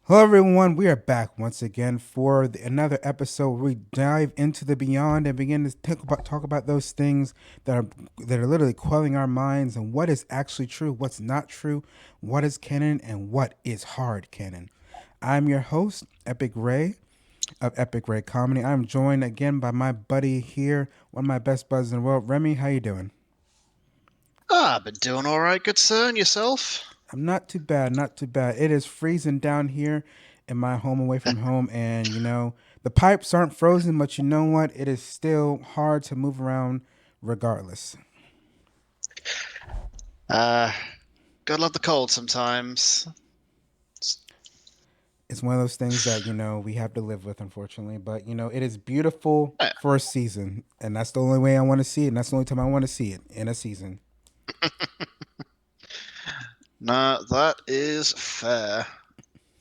Hello, everyone. We are back once again for another episode where we dive into the beyond and begin to talk about those things that are literally quelling our minds and what is actually true, what's not true, what is canon, and what is hard canon. I'm your host, Epic Ray of Epic Ray Comedy. I'm joined again by my buddy here, one of my best buds in the world, Remy. How you doing? I've been doing all right, good sir, and yourself? I'm not too bad, not too bad. It is freezing down here in my home away from home, and the pipes aren't frozen, but you know what? It is still hard to move around regardless. Uh, gotta love the cold sometimes. It's one of those things that, we have to live with, unfortunately. But, it is beautiful Yeah, for a season, and that's the only way I want to see it, and that's the only time I want to see it in a season. no, that is fair.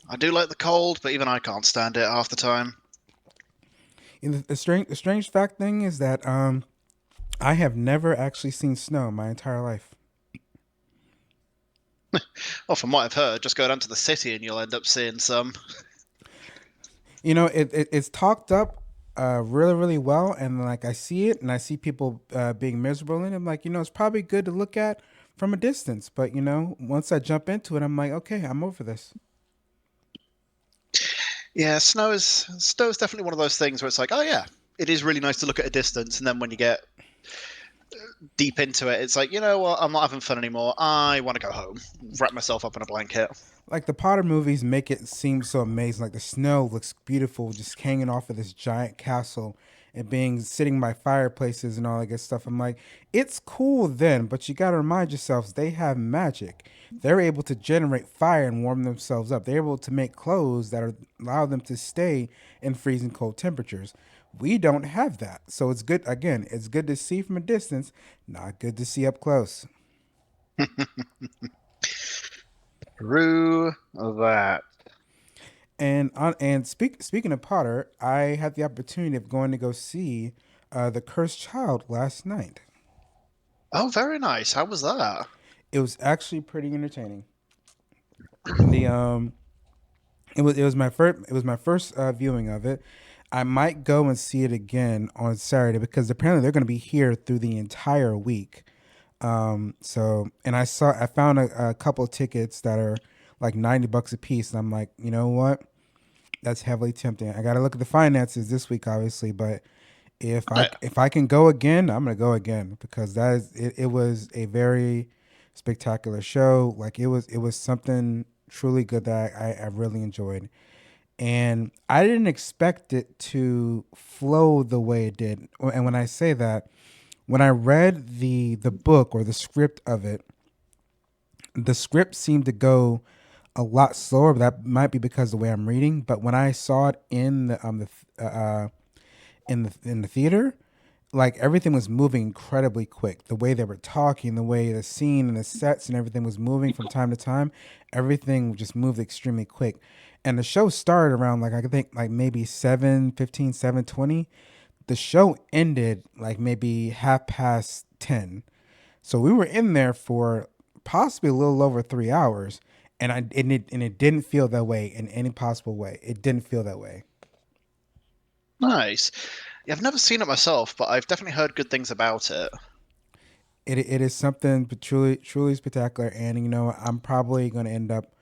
I do like the cold, but even I can't stand it half the time. And the strange fact thing is that I have never actually seen snow my entire life. Well, from what I've heard, just go down to the city and you'll end up seeing some. It's talked up really, really well. And like I see it and I see people being miserable in it. I'm like, it's probably good to look at from a distance. But, once I jump into it, I'm like, okay, I'm over this. Yeah, snow is definitely one of those things where it's like, oh yeah, it is really nice to look at a distance, and then when you get deep into it, it's like, you know what, I'm not having fun anymore. I want to go home, wrap myself up in a blanket. Like the Potter movies make it seem so amazing. Like the snow looks beautiful just hanging off of this giant castle and being sitting by fireplaces and all that good stuff. I'm like, it's cool then, but you got to remind yourselves they have magic. They're able to generate fire and warm themselves up. They're able to make clothes that allow them to stay in freezing cold temperatures. We don't have that. So it's good. Again, it's good to see from a distance, not good to see up close. Through that. And speaking of Potter, I had the opportunity of going to go see the Cursed Child last night. Oh, very nice. How was that? It was actually pretty entertaining. The it was my first viewing of it. I might go and see it again on Saturday because apparently they're going to be here through the entire week. I found a couple of tickets that are like $90 a piece, and I'm like, you know what? That's heavily tempting. I got to look at the finances this week, obviously, but if I can go again, I'm gonna go again because it was a very spectacular show. Like it was something truly good that I really enjoyed, and I didn't expect it to flow the way it did. And when I say that, when I read the book or the script of it, the script seemed to go a lot slower. But that might be because of the way I'm reading. But when I saw it in the theater, like everything was moving incredibly quick. The way they were talking, the way the scene and the sets and everything was moving from time to time, everything just moved extremely quick. And the show started around like I think like maybe 7:15, 7:20. The show ended like maybe half past 10. So we were in there for possibly a little over 3 hours, and it didn't feel that way in any possible way. It didn't feel that way. Nice. Yeah, I've never seen it myself, but I've definitely heard good things about it. It is something truly truly spectacular, and I'm probably going to end up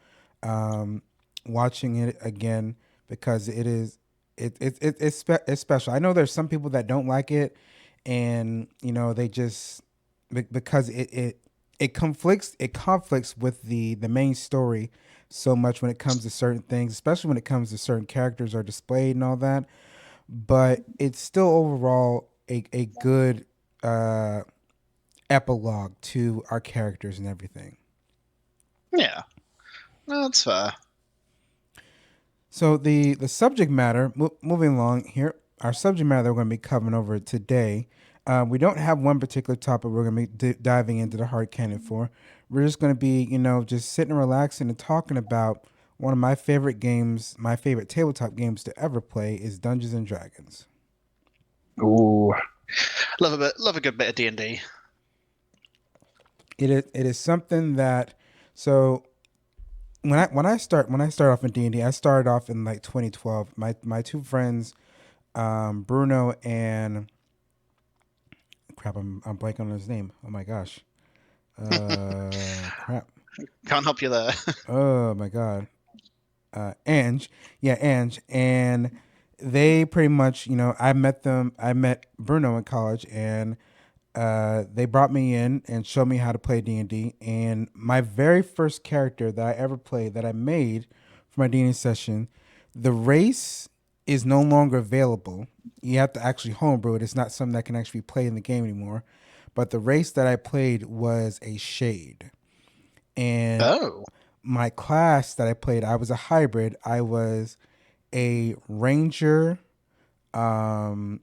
um, watching it again because it's special. I know there's some people that don't like it, and they just because it conflicts with the main story so much when it comes to certain things, especially when it comes to certain characters are displayed and all that. But it's still overall a good epilogue to our characters and everything. Yeah, no, that's fair. So the subject matter, moving along here, our subject matter we're going to be covering over today. We don't have one particular topic we're going to be diving into the hard canon for. We're just going to be, just sitting and relaxing and talking about one of my favorite games, my favorite tabletop games to ever play is Dungeons and Dragons. Ooh, love a good bit of D&D. It is something that so when I start off in D and I started off in like 2012. My two friends, Bruno and crap, I'm blanking on his name. Oh my gosh, crap. Can't help you there. Oh my god, Ange. Yeah, Ange, and they pretty much, I met them. I met Bruno in college, and they brought me in and showed me how to play D&D. And my very first character that I ever played, that I made for my D&D session, the race is no longer available. You have to actually homebrew it. It's not something that can actually play in the game anymore. But the race that I played was a shade. And Oh. my class that I played, I was a hybrid. I was a ranger. Um,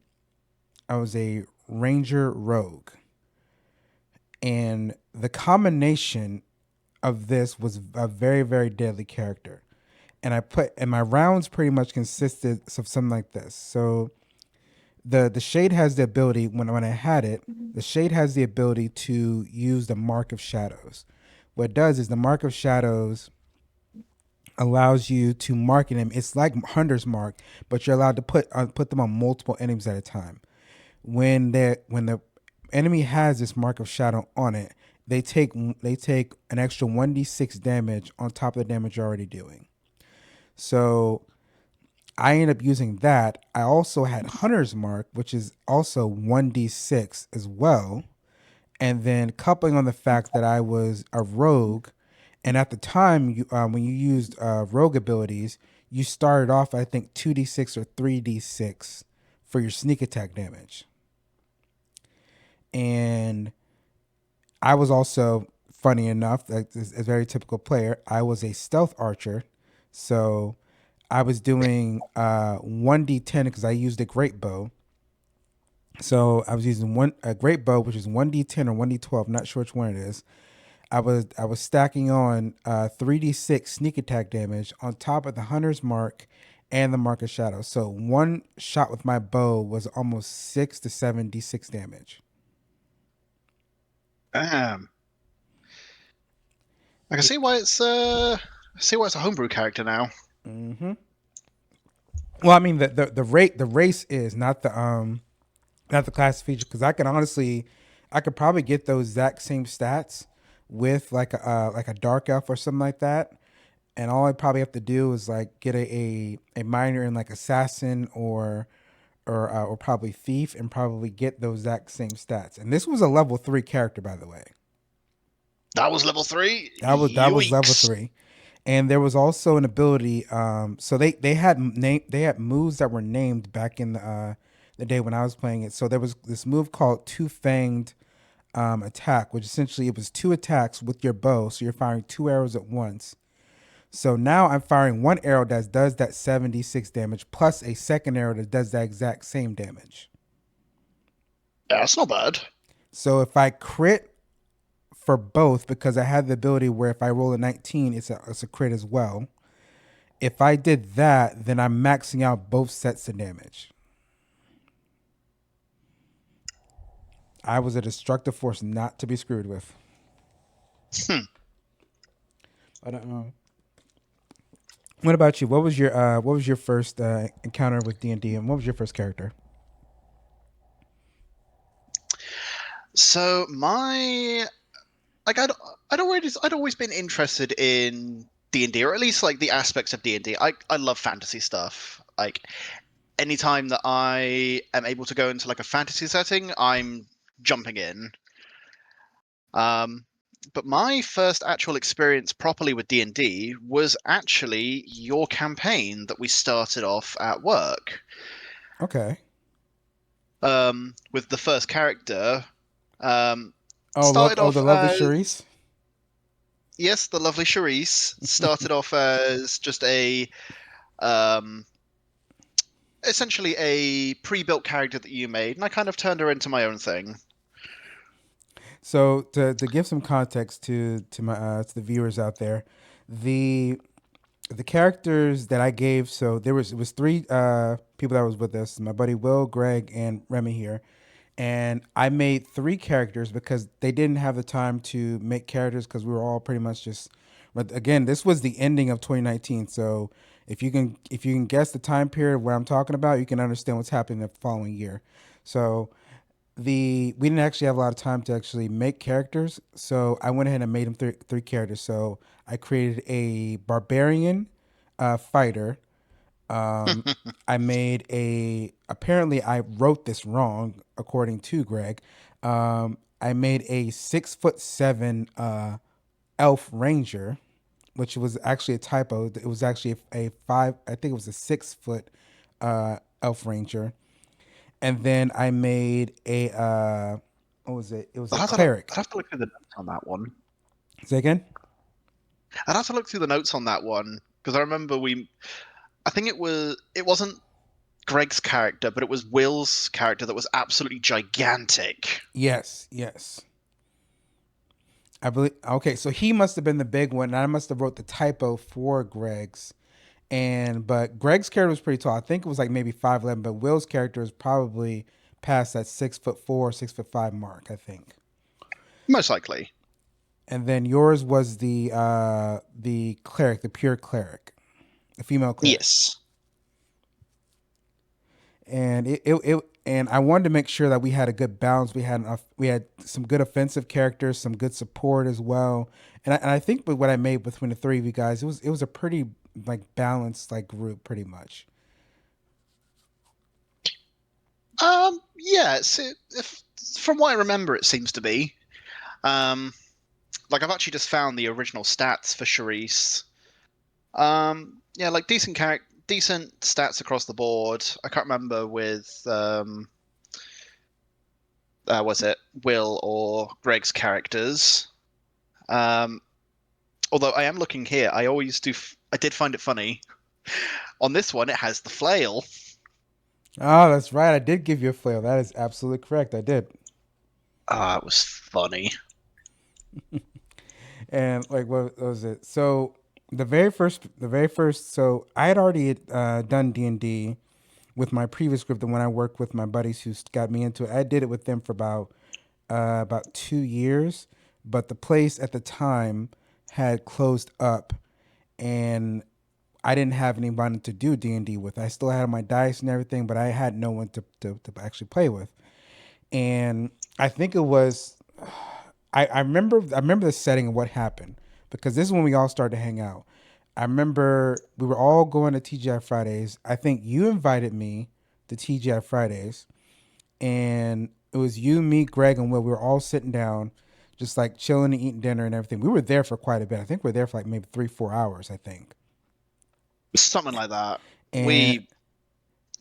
I was a ranger rogue, and the combination of this was a very, very deadly character. And my rounds pretty much consisted of something like this. So the shade has the ability, when I had it, the shade has the ability to use the mark of shadows. What it does is the mark of shadows allows you to mark them. It's like Hunter's mark, but you're allowed to put them on multiple enemies at a time. When the enemy has this mark of shadow on it, they take an extra 1d6 damage on top of the damage you're already doing. So I ended up using that. I also had Hunter's Mark, which is also 1d6 as well. And then coupling on the fact that I was a rogue, and at the time, when you used rogue abilities, you started off, I think, 2d6 or 3d6 for your sneak attack damage. And I was also, funny enough, like a very typical player, I was a stealth archer. So I was doing 1d10 because I used a great bow. So I was using a great bow, which is 1d10 or 1d12, not sure which one it is. I was stacking on 3d6 sneak attack damage on top of the hunter's mark and the mark of shadow. So one shot with my bow was almost 6 to 7d6 damage. Damn. I can It, see why it's a homebrew character now. hmm Well, I mean the race is not the class feature, because I could probably get those exact same stats with like a dark elf or something like that, and all I probably have to do is like get a minor in like assassin or probably thief, and probably get those exact same stats. And this was a level 3 character, by the way. That was level 3. That was level Yoinks. 3. And there was also an ability. So they had moves that were named back in the day when I was playing it. So there was this move called Two Fanged attack, which essentially it was two attacks with your bow. So you're firing two arrows at once. So now I'm firing one arrow that does that 76 damage plus a second arrow that does that exact same damage. Yeah, that's not bad. So if I crit for both, because I had the ability where if I roll a 19, it's a crit as well. If I did that, then I'm maxing out both sets of damage. I was a destructive force not to be screwed with. Hmm. But what about you? What was your first encounter with D&D, and what was your first character? So my like I'd always been interested in D&D, or at least like the aspects of D&D. I love fantasy stuff. Like anytime that I am able to go into like a fantasy setting, I'm jumping in. Um, but my first actual experience properly with D&D was actually your campaign that we started off at work. Okay. With the first character, um, Oh, started oh, off the lovely as Charisse. yes, the lovely Charisse started off as just a um, essentially a pre-built character that you made, and I kind of turned her into my own thing. So to give some context to the viewers out there, the the characters that I gave. So it was three people that was with us. My buddy Will, Greg, and Remy here. And I made three characters because they didn't have the time to make characters, because we were all pretty much just But again, this was the ending of 2019. So if you can guess the time period where I'm talking about, you can understand what's happening the following year. So we didn't actually have a lot of time to actually make characters, so I went ahead and made them three characters. So I created a barbarian fighter. I made a. Apparently, I wrote this wrong, according to Greg. I made a 6'7" elf ranger, which was actually a typo. It was actually a five. I think it was a 6 foot elf ranger. And then I made a what was it? It was I'd a have to look, I'd cleric. have to look through the notes on that one. Say again? I'd have to look through the notes on that one because I remember I think it wasn't Greg's character, but it was Will's character that was absolutely gigantic. Yes, yes. I believe. Okay, so he must have been the big one. And I must have wrote the typo for Greg's. And but Greg's character was pretty tall. I think it was like maybe 5'11", but Will's character is probably past that 6'4", 6'5" mark, I think. Most likely. And then yours was the cleric, the pure cleric, the female cleric. Yes. And and I wanted to make sure that we had a good balance. We had some good offensive characters, some good support as well. And I think with what I made between the three of you guys, it was a pretty like balanced like group pretty much. Yeah. If, from what I remember, it seems to be. Um, like I've actually just found the original stats for Charisse. Yeah, like decent stats across the board. I can't remember with was it Will or Greg's characters. Um, although I am looking here, I did find it funny. On this one, it has the flail. Oh, that's right. I did give you a flail. That is absolutely correct. I did. Ah, it was funny. And like, what was it? So the very first. So I had already done D&D with my previous group, the one I worked with my buddies who got me into it. I did it with them for about 2 years, but the place at the time had closed up, and I didn't have anybody to do D&D with. I still had my dice and everything, but I had no one to actually play with. And I think it was I remember the setting and what happened because this is when we all started to hang out. I remember we were all going to TGI Fridays. I think you invited me to TGI Fridays, and it was you, me, Greg, and Will. We were all sitting down, just like chilling and eating dinner and everything. We were there for quite a bit. I think we were there for like maybe 3 4 hours. I think, Something like that. and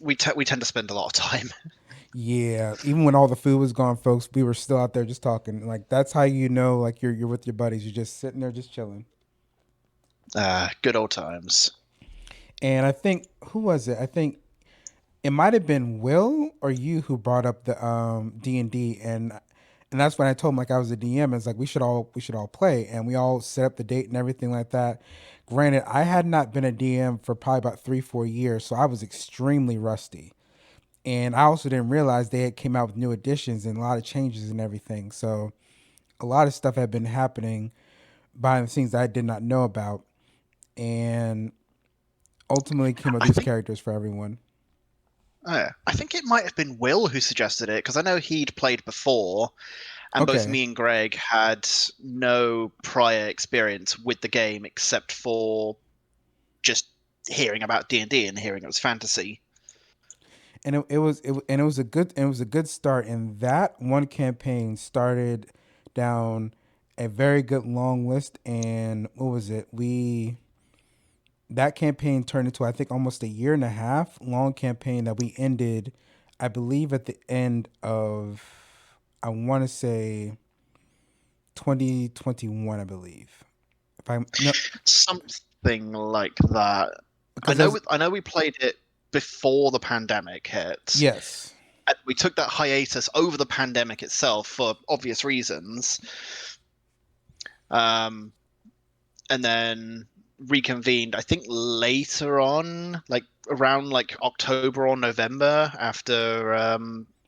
We tend to spend a lot of time. yeah, even when all the food was gone, folks, we were still out there just talking. Like that's how you know, like you're with your buddies. You're just sitting there, just chilling. Good old times. And I think who was it? I think it might have been Will or you who brought up the D&D, and that's when I told him like I was a DM. It's like we should all play, and we all set up the date and everything like that. Granted, I had not been a DM for probably about 3 4 years, so I was extremely rusty. And I also didn't realize they had came out with new additions and a lot of changes and everything. So a lot of stuff had been happening behind the scenes that I did not know about, and ultimately came up I with these think characters for everyone. I think it might have been Will who suggested it because I know he'd played before, and both Okay. me and Greg had no prior experience with the game except for just hearing about D&D and hearing it was fantasy. And it was a good start, and that one campaign started down a very good long list. And what was it? We That campaign turned into I think almost a year and a half long campaign that we ended, I believe at the end of, I want to say 2021, I believe. If I no Something like that. because there's I know we played it before the pandemic hit. yes. And we took that hiatus over the pandemic itself for obvious reasons. Um, and then reconvened, I think later on, like around like October or November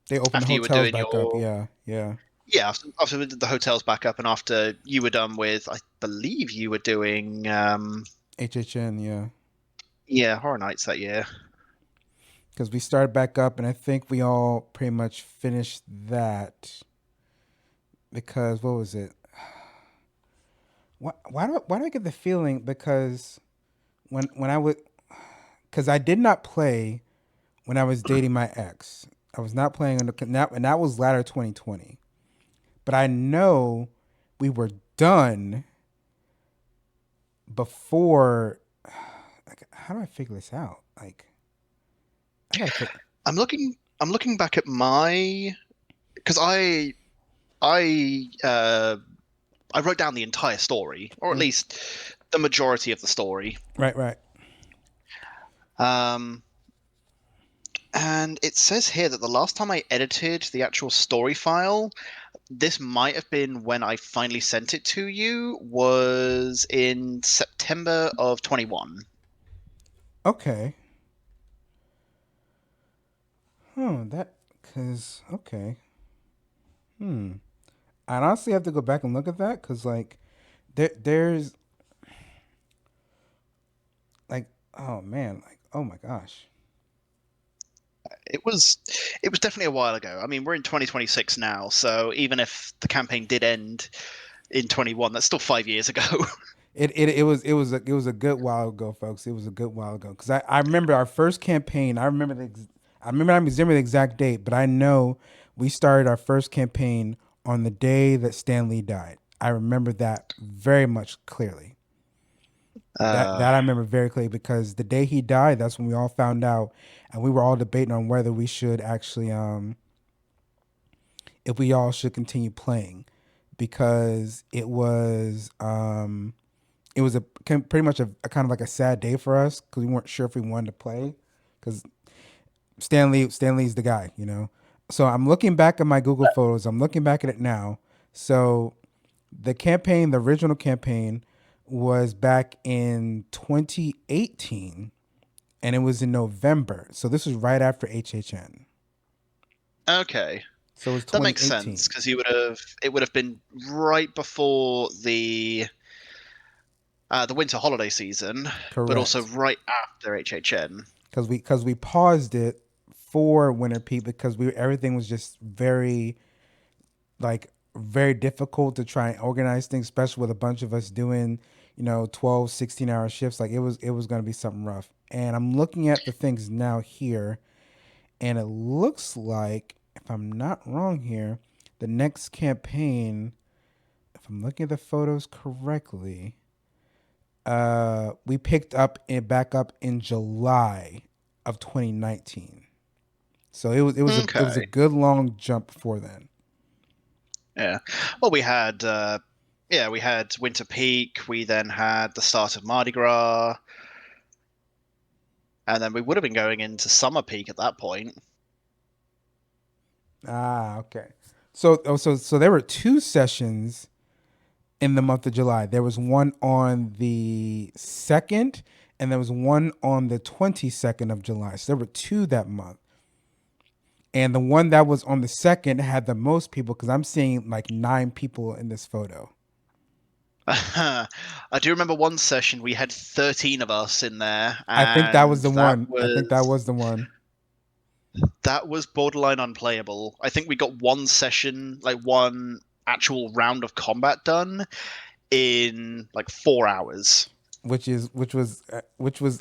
They opened the after you were hotels doing back up. your Yeah, yeah. Yeah, after we did the hotels back up, and after you were done with, I believe you were doing, HHN, yeah. yeah, Horror Nights that year. Because we started back up, and I think we all pretty much finished that. Because what was it? Why do I get the feeling? Because when I would, because I did not play when I was dating my ex. I was not playing on the and that was latter 2020. But I know we were done before. Like, how do I figure this out? Like, I gotta figure. I'm looking back at my because I I wrote down the entire story, or at Mm. least the majority of the story. Right, right. Um, and it says here that the last time I edited the actual story file, this might have been when I finally sent it to you, was in September of 21. Okay. Huh. That because okay. Hmm. I honestly have to go back and look at that because like there's like oh man like oh my gosh. It was it was definitely a while ago. I mean, we're in 2026 now, so even if the campaign did end in 21, that's still 5 years ago. It was a good while ago, folks. It was a good while ago because I remember our first campaign. I remember the exact date, but I know we started our first campaign on the day that Stan Lee died. I remember that very much clearly. That uh, that I remember very clearly because the day he died, that's when we all found out, and we were all debating on whether we should actually if we all should continue playing because it was pretty much a kind of like a sad day for us because we weren't sure if we wanted to play because Stanley's the guy, you know. So I'm looking back at my Google photos. I'm looking back at it now. So the original campaign, was back in 2018, and it was in November. So this was right after HHN. okay. So it was That makes sense 2018. because you would have it would have been right before the winter holiday season, but also Correct. right after HHN. Because we paused it for Winter Peak because we everything was just very difficult to try and organize things, especially with a bunch of us doing, 12, 16-hour shifts. Like it was going to be something rough. And I'm looking at the things now here, and it looks like, if I'm not wrong here, the next campaign, if I'm looking at the photos correctly, we picked up it back up in July of 2019. So it was a Okay, good long jump before then. yeah. Well, we had Winter Peak. We then had the start of Mardi Gras, and then we would have been going into Summer Peak at that point. Ah, okay. So there were two sessions in the month of July. There was one on the 2nd, and there was one on the 22nd of July. So there were two that month. And the one that was on the 2nd had the most people because I'm seeing like 9 people in this photo. I do remember one session we had 13 of us in there, I think that was and the one. I think that was the one. that was borderline unplayable. I think we got one session, like one actual round of combat done in like 4 hours. Which was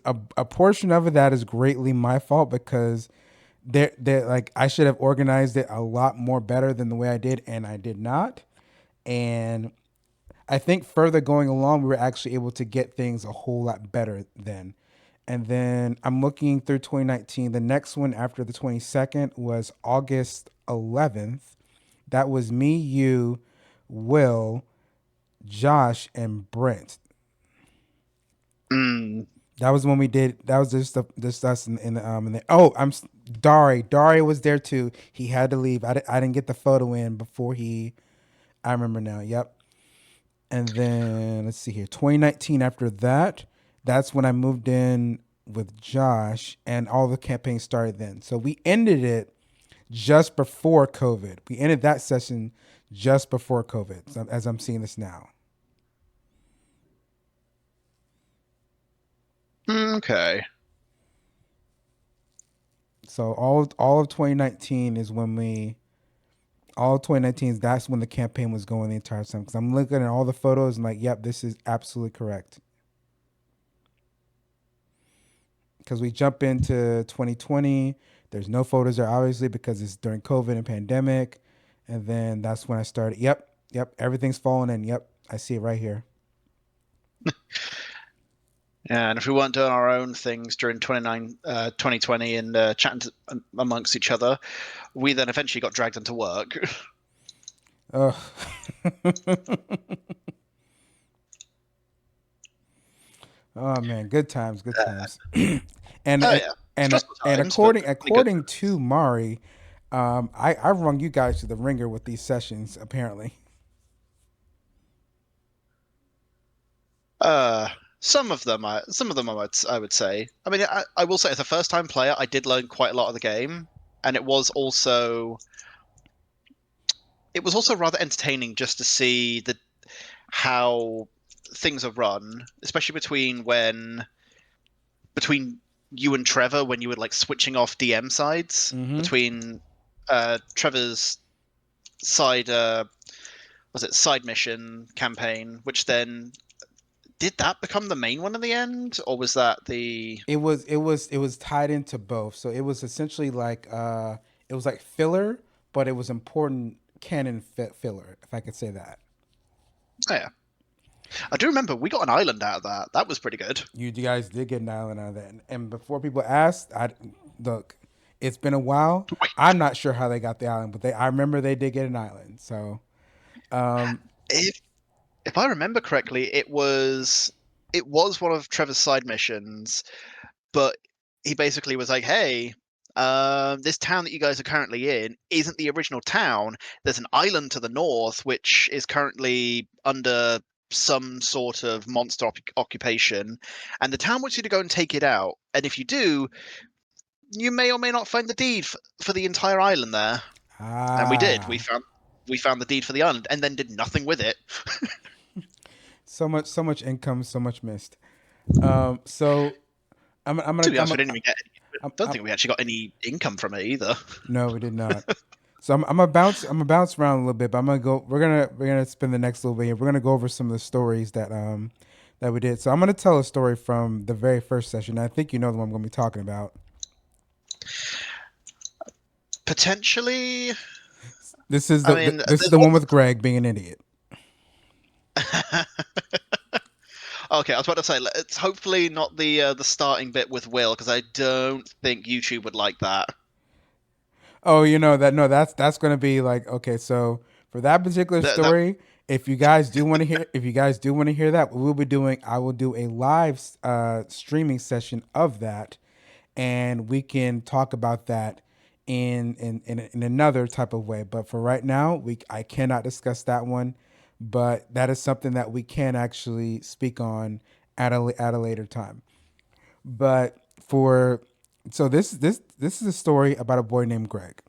a portion of it that is greatly my fault because there like I should have organized it a lot more better than the way I did, and I did not. And I think further going along, we were actually able to get things a whole lot better then. And then I'm looking through 2019. The next one after the 22nd was August 11th. That was me, you, Will, Josh, and Brent. Mm. That was when we did. That was just us in the. Oh, Dari. Dari was there too. He had to leave. I didn't get the photo in before he. I remember now. Yep. And then let's see here. 2019. After that, that's when I moved in with Josh, and all the campaigns started then. So we ended it just before COVID. We ended that session just before COVID, so, as I'm seeing this now. Okay. So all of 2019 is when we all of 2019 is that's when the campaign was going the entire time. Because I'm looking at all the photos and like, yep, this is absolutely correct. Because we jump into 2020, there's no photos there obviously because it's during COVID and pandemic, and then that's when I started. Yep, yep, everything's falling in. Yep, I see it right here. Yeah, and if we weren't doing our own things during 2020 and chatting amongst each other, we then eventually got dragged into work. Ugh. Oh man, good times, good times. and Oh and yeah, and stressful and times, but definitely good. according to Mari, I rung you guys to the ringer with these sessions. Apparently, Uh, some of them I would say. I mean, I will say as a first time player, I did learn quite a lot of the game, and it was also rather entertaining just to see the how things are run, especially between you and Trevor when you were like switching off DM sides mm-hmm. between Trevor's side was it side mission campaign, which then did that become the main one in the end, or was that the It was tied into both. So it was essentially like it was like filler, but it was important canon filler, if I could say that. oh yeah. I do remember we got an island out of that. That was pretty good. You guys did get an island out of that, and before people asked, I look. It's been a while. Wait, I'm not sure how they got the island, but I remember they did get an island. So um, if if I remember correctly, it was one of Trevor's side missions, but he basically was like, "Hey, this town that you guys are currently in isn't the original town. There's an island to the north which is currently under some sort of monster occupation, and the town wants you to go and take it out. And if you do, you may or may not find the deed for the entire island there." And we did. ah, We found the deed for the island, and then did nothing with it. so much income, so much missed. So I'm gonna To be honest, we didn't even get. Don't I'm think we actually got any income from it either. no, we did not. So I'm gonna bounce around a little bit, but I'm gonna go. We're gonna spend the next little bit here. We're gonna go over some of the stories that we did. So I'm gonna tell a story from the very first session. I think you know the one I'm gonna be talking about. Potentially, This is I mean, this is there's the one one. with Greg being an idiot. Okay, I was about to say it's hopefully not the starting bit with Will because I don't think YouTube would like that. Oh, you know that no, that's gonna be like okay. So for that particular That story, if you guys do want to hear, if you guys do want to hear that, what we'll be doing, I will do a live streaming session of that, and we can talk about that in another type of way. But for right now, we I cannot discuss that one, but that is something that we can actually speak on at a later time. But for so this is a story about a boy named Greg,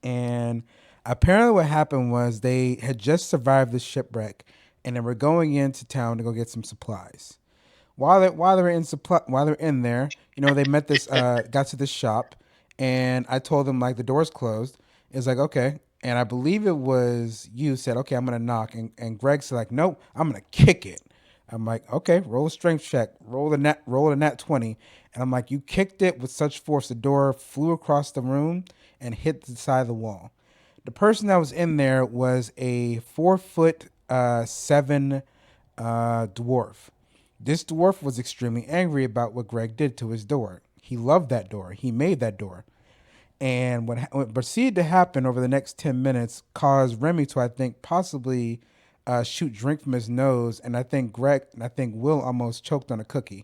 and apparently what happened was they had just survived the shipwreck, and they were going into town to go get some supplies. While they're in there, you know, they met this got to this shop, and I told them like the door's closed. It's like okay, and I believe it was you said okay, I'm gonna knock, and Greg said like nope, I'm gonna kick it. I'm like okay, roll a strength check, roll a nat 20, and I'm like you kicked it with such force the door flew across the room and hit the side of the wall. The person that was in there was a 4 foot seven dwarf. This dwarf was extremely angry about what Greg did to his door. He loved that door. He made that door. And what proceeded to happen over the next 10 minutes caused Remy to, I think, possibly shoot drink from his nose. And I think Will almost choked on a cookie.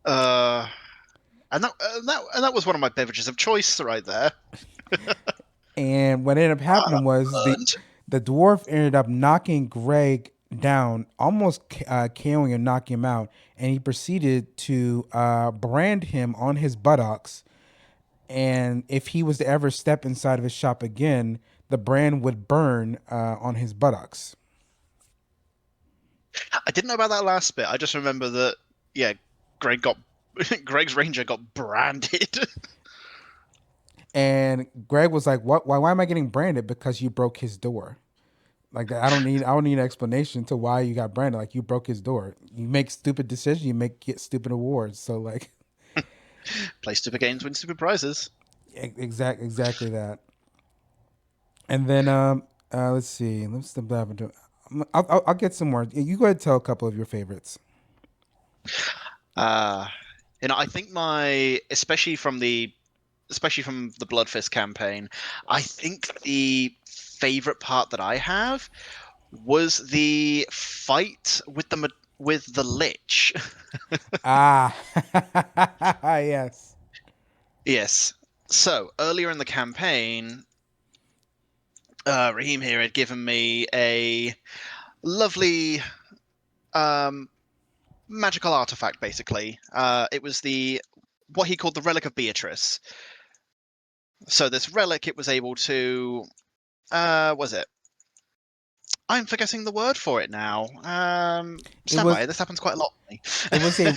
uh, and that was one of my beverages of choice right there. And what ended up happening was Burned. the dwarf ended up knocking Greg down, almost KOing and knocking him out. And he proceeded to brand him on his buttocks and if he was to ever step inside of his shop again, the brand would burn on his buttocks. I didn't know about that last bit. I just remember that, yeah, Greg got Greg's Ranger got branded. And Greg was like, "What? Why am I getting branded? Because you broke his door." Like I don't need an explanation to why you got branded. Like you broke his door. You make stupid decisions. You get stupid awards. So like Play stupid games, win stupid prizes. exactly that. And then let's see. Let's step back into. I'll get some more. You go ahead and tell a couple of your favorites. Uh, I think especially from the Blood Fist campaign, I think the favorite part that I have was the fight with the Lich. Ah, yes. Yes. So earlier in the campaign, Raheem here had given me a lovely um, magical artifact. Basically, it was the what he called the Relic of Beatrice. So this relic, it was able to was it? I'm forgetting the word for it now. It Stand was by. This happens quite a lot to me.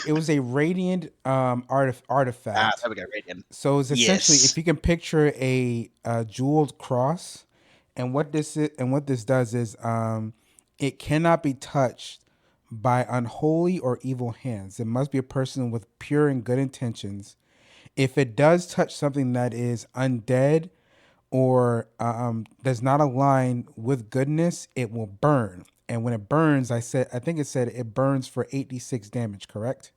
it was a radiant artifact. There we go. Radiant. So it's essentially Yes. if you can picture a jeweled cross, and what this does is it cannot be touched by unholy or evil hands. It must be a person with pure and good intentions. If it does touch something that is undead or does not align with goodness, it will burn. And when it burns, I think it said it burns for 86 damage, correct?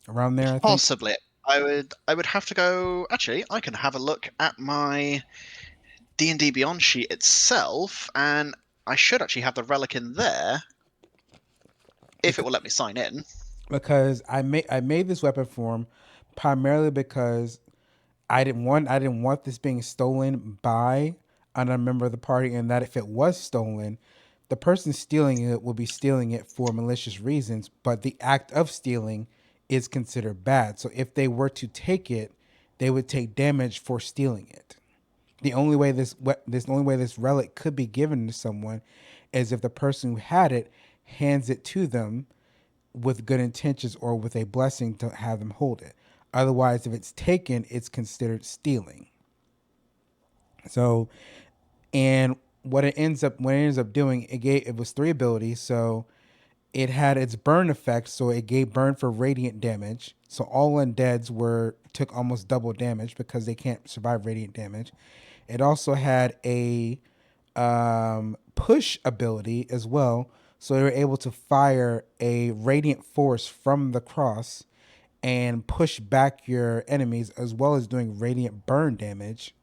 Around there, I think. Possibly. I would have to go. Actually, I can have a look at my D&D Beyond sheet itself, and I should actually have the relic in there if it will let me sign in. Because I made this weapon form primarily because I didn't want this being stolen by another member of the party, and that if it was stolen, the person stealing it will be stealing it for malicious reasons, but the act of stealing is considered bad. So if they were to take it, they would take damage for stealing it. The only way this relic could be given to someone is if the person who had it hands it to them with good intentions or with a blessing to have them hold it. Otherwise, if it's taken, it's considered stealing. So, and what it ends up doing, it was three abilities. So it had its burn effect, so it gave burn for radiant damage. So all undeads were took almost double damage because they can't survive radiant damage. It also had a push ability as well, so they were able to fire a radiant force from the cross and push back your enemies, as well as doing radiant burn damage.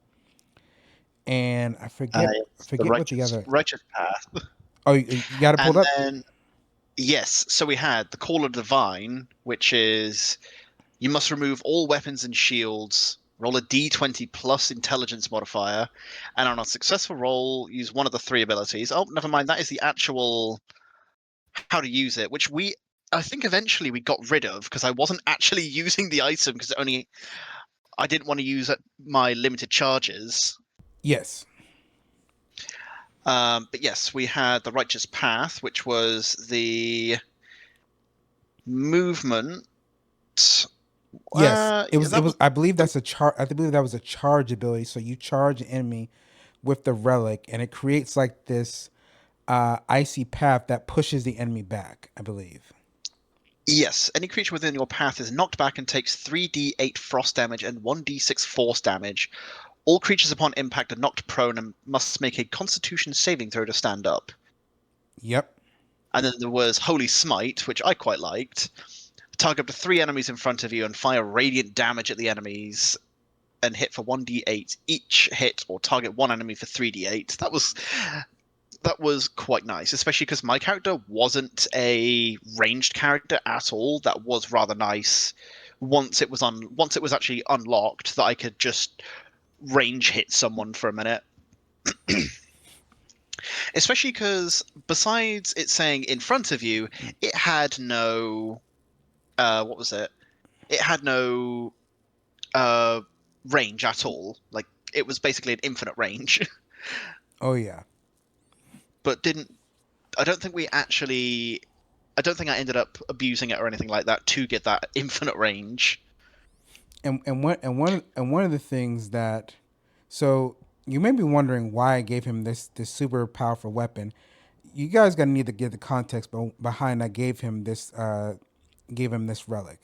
And I The forget what the righteous other. righteous path, Oh, you got it pulled and up. then yes. So we had the Call of Divine, which is you must remove all weapons and shields. Roll a d20 plus intelligence modifier, and on a successful roll, use one of the three abilities. Oh, never mind. That is the actual how to use it, which I think eventually we got rid of because I wasn't actually using the item because only I didn't want to use my limited charges. Yes, But yes, we had the Righteous Path, which was the movement. yes. It That was was. I believe that's a char. I believe that was a charge ability. So you charge an enemy with the relic, and it creates like this icy path that pushes the enemy back. I believe. yes. Any creature within your path is knocked back and takes 3d8 frost damage and 1d6 force damage. All creatures upon impact are knocked prone and must make a Constitution saving throw to stand up. Yep. And then there was Holy Smite, which I quite liked. Target up to 3 enemies in front of you and fire radiant damage at the enemies and hit for 1d8 each hit, or target one enemy for 3d8. That was quite nice, especially because my character wasn't a ranged character at all. That was rather nice. Once it was actually unlocked, that I could just range hit someone for a minute. Especially because besides it saying in front of you, it had no what was it? It had no uh range at all. Like it was basically an infinite range, Oh yeah. but didn't. I don't think we actually. I don't think I ended up abusing it or anything like that to get that infinite range. One of the things that, so you may be wondering why I gave him this super powerful weapon. You guys gotta need to get the context behind I gave him this relic.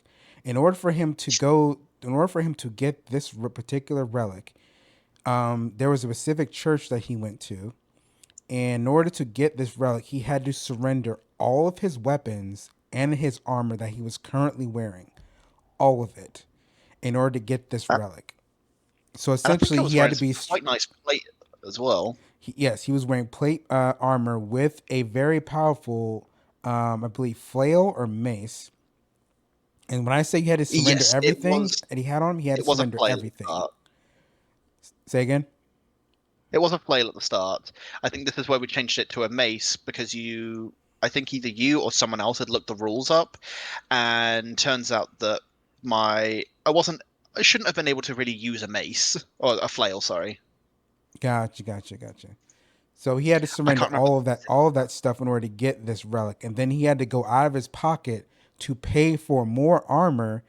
In order for him to go, in order for him to get this particular relic, there was a specific church that he went to, and in order to get this relic, he had to surrender all of his weapons and his armor that he was currently wearing, all of it, in order to get this relic. So And I think I essentially, he was had wearing to some be. quite nice plate as well. Yes, he was wearing plate armor with a very powerful, I believe, flail or mace. And when I say he had to surrender Yes, everything that he had on him, he had to it was a surrender flail at the everything. start. Say again? It was a flail at the start. I think this is where we changed it to a mace because I think either you or someone else had looked the rules up, and turns out that I shouldn't have been able to really use a mace or a flail. Sorry, Gotcha. So he had to I surrender can't remember. all of that stuff in order to get this relic, and then he had to go out of his pocket to pay for more armor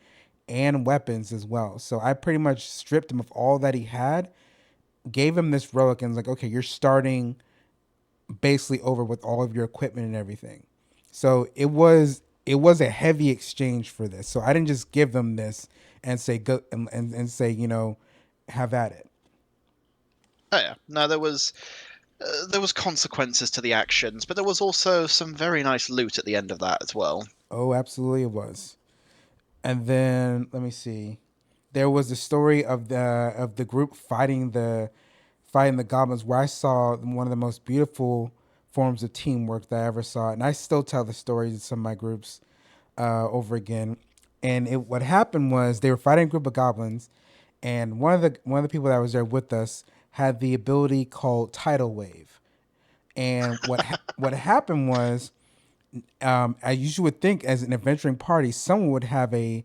and weapons as well. So I pretty much stripped him of all that he had, gave him this relic, and was like, okay, you're starting basically over with all of your equipment and everything. So it was a heavy exchange for this. So I didn't just give them this and say go and say, have at it. Oh yeah, no, there was consequences to the actions, but there was also some very nice loot at the end of that as well. Oh, absolutely it was. And then let me see. There was the story of the group fighting the goblins, where I saw one of the most beautiful forms of teamwork that I ever saw. And I still tell the stories in some of my groups over again. And what happened was they were fighting a group of goblins, and one of the people that was there with us had the ability called tidal wave. And what happened was, as you would think, as an adventuring party, someone would have a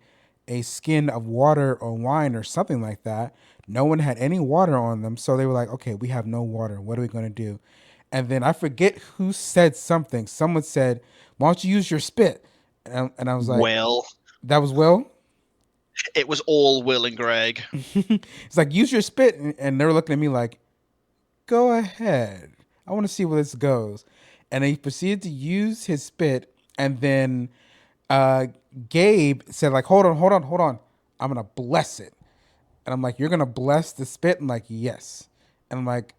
skin of water or wine or something like that. No one had any water on them, so they were like, "Okay, we have no water. What are we going to do?" And then I forget who said something. Someone said, "Why don't you use your spit?" And I was like, Well, "That was Will." it was all Will and Greg. It's like, "Use your spit," and they were looking at me like, "Go ahead. I want to see where this goes." And he proceeded to use his spit, and then uh, Gabe said, like, hold on. I'm gonna bless it. And I'm like, "You're gonna bless the spit?" I'm like, "Yes." And I'm like,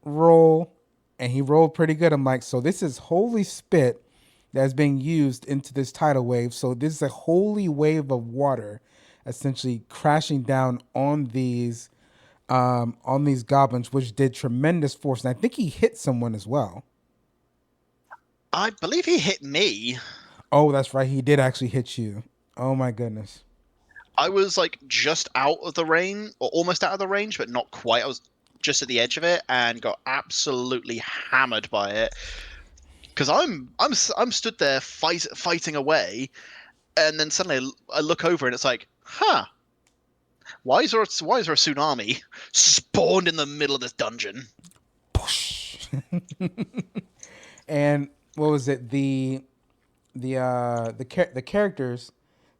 "Roll." And he rolled pretty good. I'm like, "So this is holy spit that's being used into this tidal wave. So this is a holy wave of water essentially crashing down on these goblins, which did tremendous force. And I think he hit someone as well. I believe he hit me. Oh, that's right. He did actually hit you. Oh my goodness. I was like just out of the range, or almost out of the range, but not quite. I was just at the edge of it and got absolutely hammered by it. Because I'm stood there fighting away, and then suddenly I look over and it's like, huh, why is there a tsunami spawned in the middle of this dungeon? And what was it? The characters.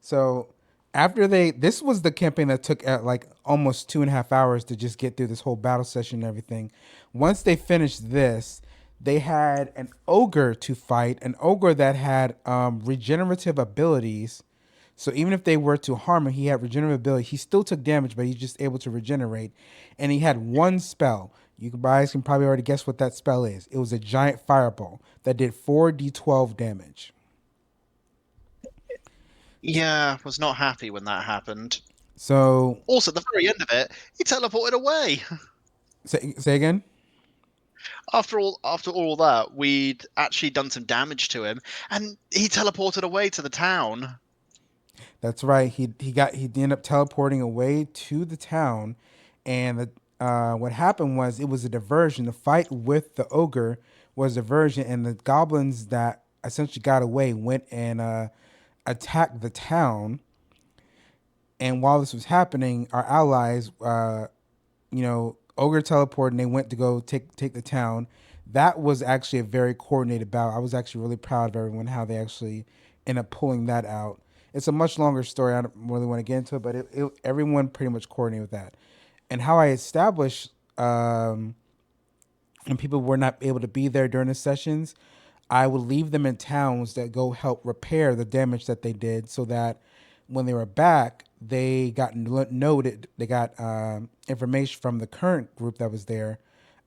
So after this was the campaign that took like almost 2.5 hours to just get through this whole battle session and everything. Once they finished this, they had an ogre to fight, an ogre that had regenerative abilities. So even if they were to harm him, he had regenerative ability. He still took damage, but he's just able to regenerate. And he had one spell. You guys can probably already guess what that spell is. It was a giant fireball that did 4d12 damage. Yeah, was not happy when that happened. So Also, at the very end of it, he teleported away. say again. After all that, we'd actually done some damage to him, and he teleported away to the town. That's right. He ended up teleporting away to the town, and what happened was it was a diversion. The fight with the ogre was a diversion, and the goblins that essentially got away went and attacked the town. And while this was happening, our allies, Ogre teleported and they went to go take the town. That was actually a very coordinated battle. I was actually really proud of everyone how they actually ended up pulling that out. It's a much longer story. I don't really want to get into it, but everyone pretty much coordinated with that. And how I established when people were not able to be there during the sessions, I would leave them in towns that go help repair the damage that they did, so that when they were back, they got noted. They got information from the current group that was there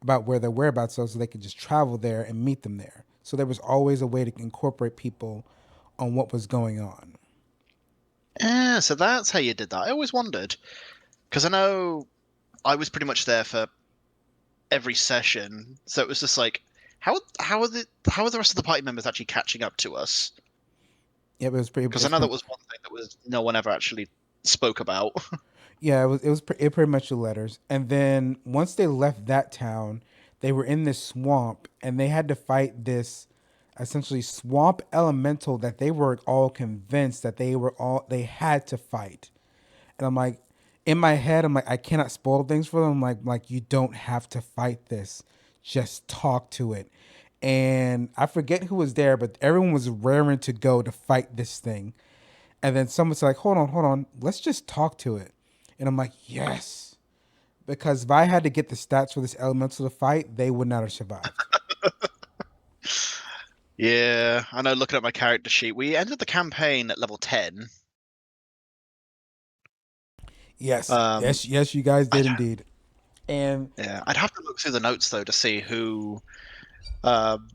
about where their whereabouts was, so they could just travel there and meet them there. So there was always a way to incorporate people on what was going on. Yeah, so that's how you did that. I always wondered because I know I was pretty much there for every session, so it was just like, how are the rest of the party members actually catching up to us? Yeah, it was pretty. Because I know that was one thing that was no one ever actually spoke about. Yeah, it pretty much the letters. And then once they left that town, they were in this swamp and they had to fight this essentially swamp elemental that they were all convinced that they had to fight. And I'm like, in my head, I'm like, I cannot spoil things for them. I'm like you don't have to fight this. Just talk to it. And I forget who was there, but everyone was raring to go to fight this thing. And then someone's like, hold on, let's just talk to it. And I'm like, yes. Because if I had to get the stats for this elemental to fight, they would not have survived. Yeah, I know. Looking at my character sheet, we ended the campaign at level 10. Yes, Um, yes, you guys I'd, did indeed. And yeah, I'd have to look through the notes though to see who. Um,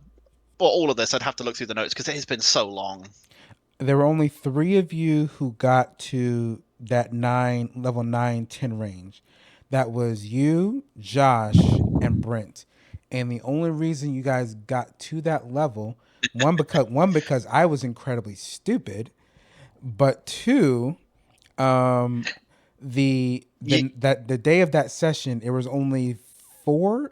well, all of this, I'd have to look through the notes because it has been so long. there were only three of you who got to that level 9, 10 range. That was you, Josh, and Brent. And the only reason you guys got to that level, one because I was incredibly stupid, but two, um, You, the day of that session, it was only four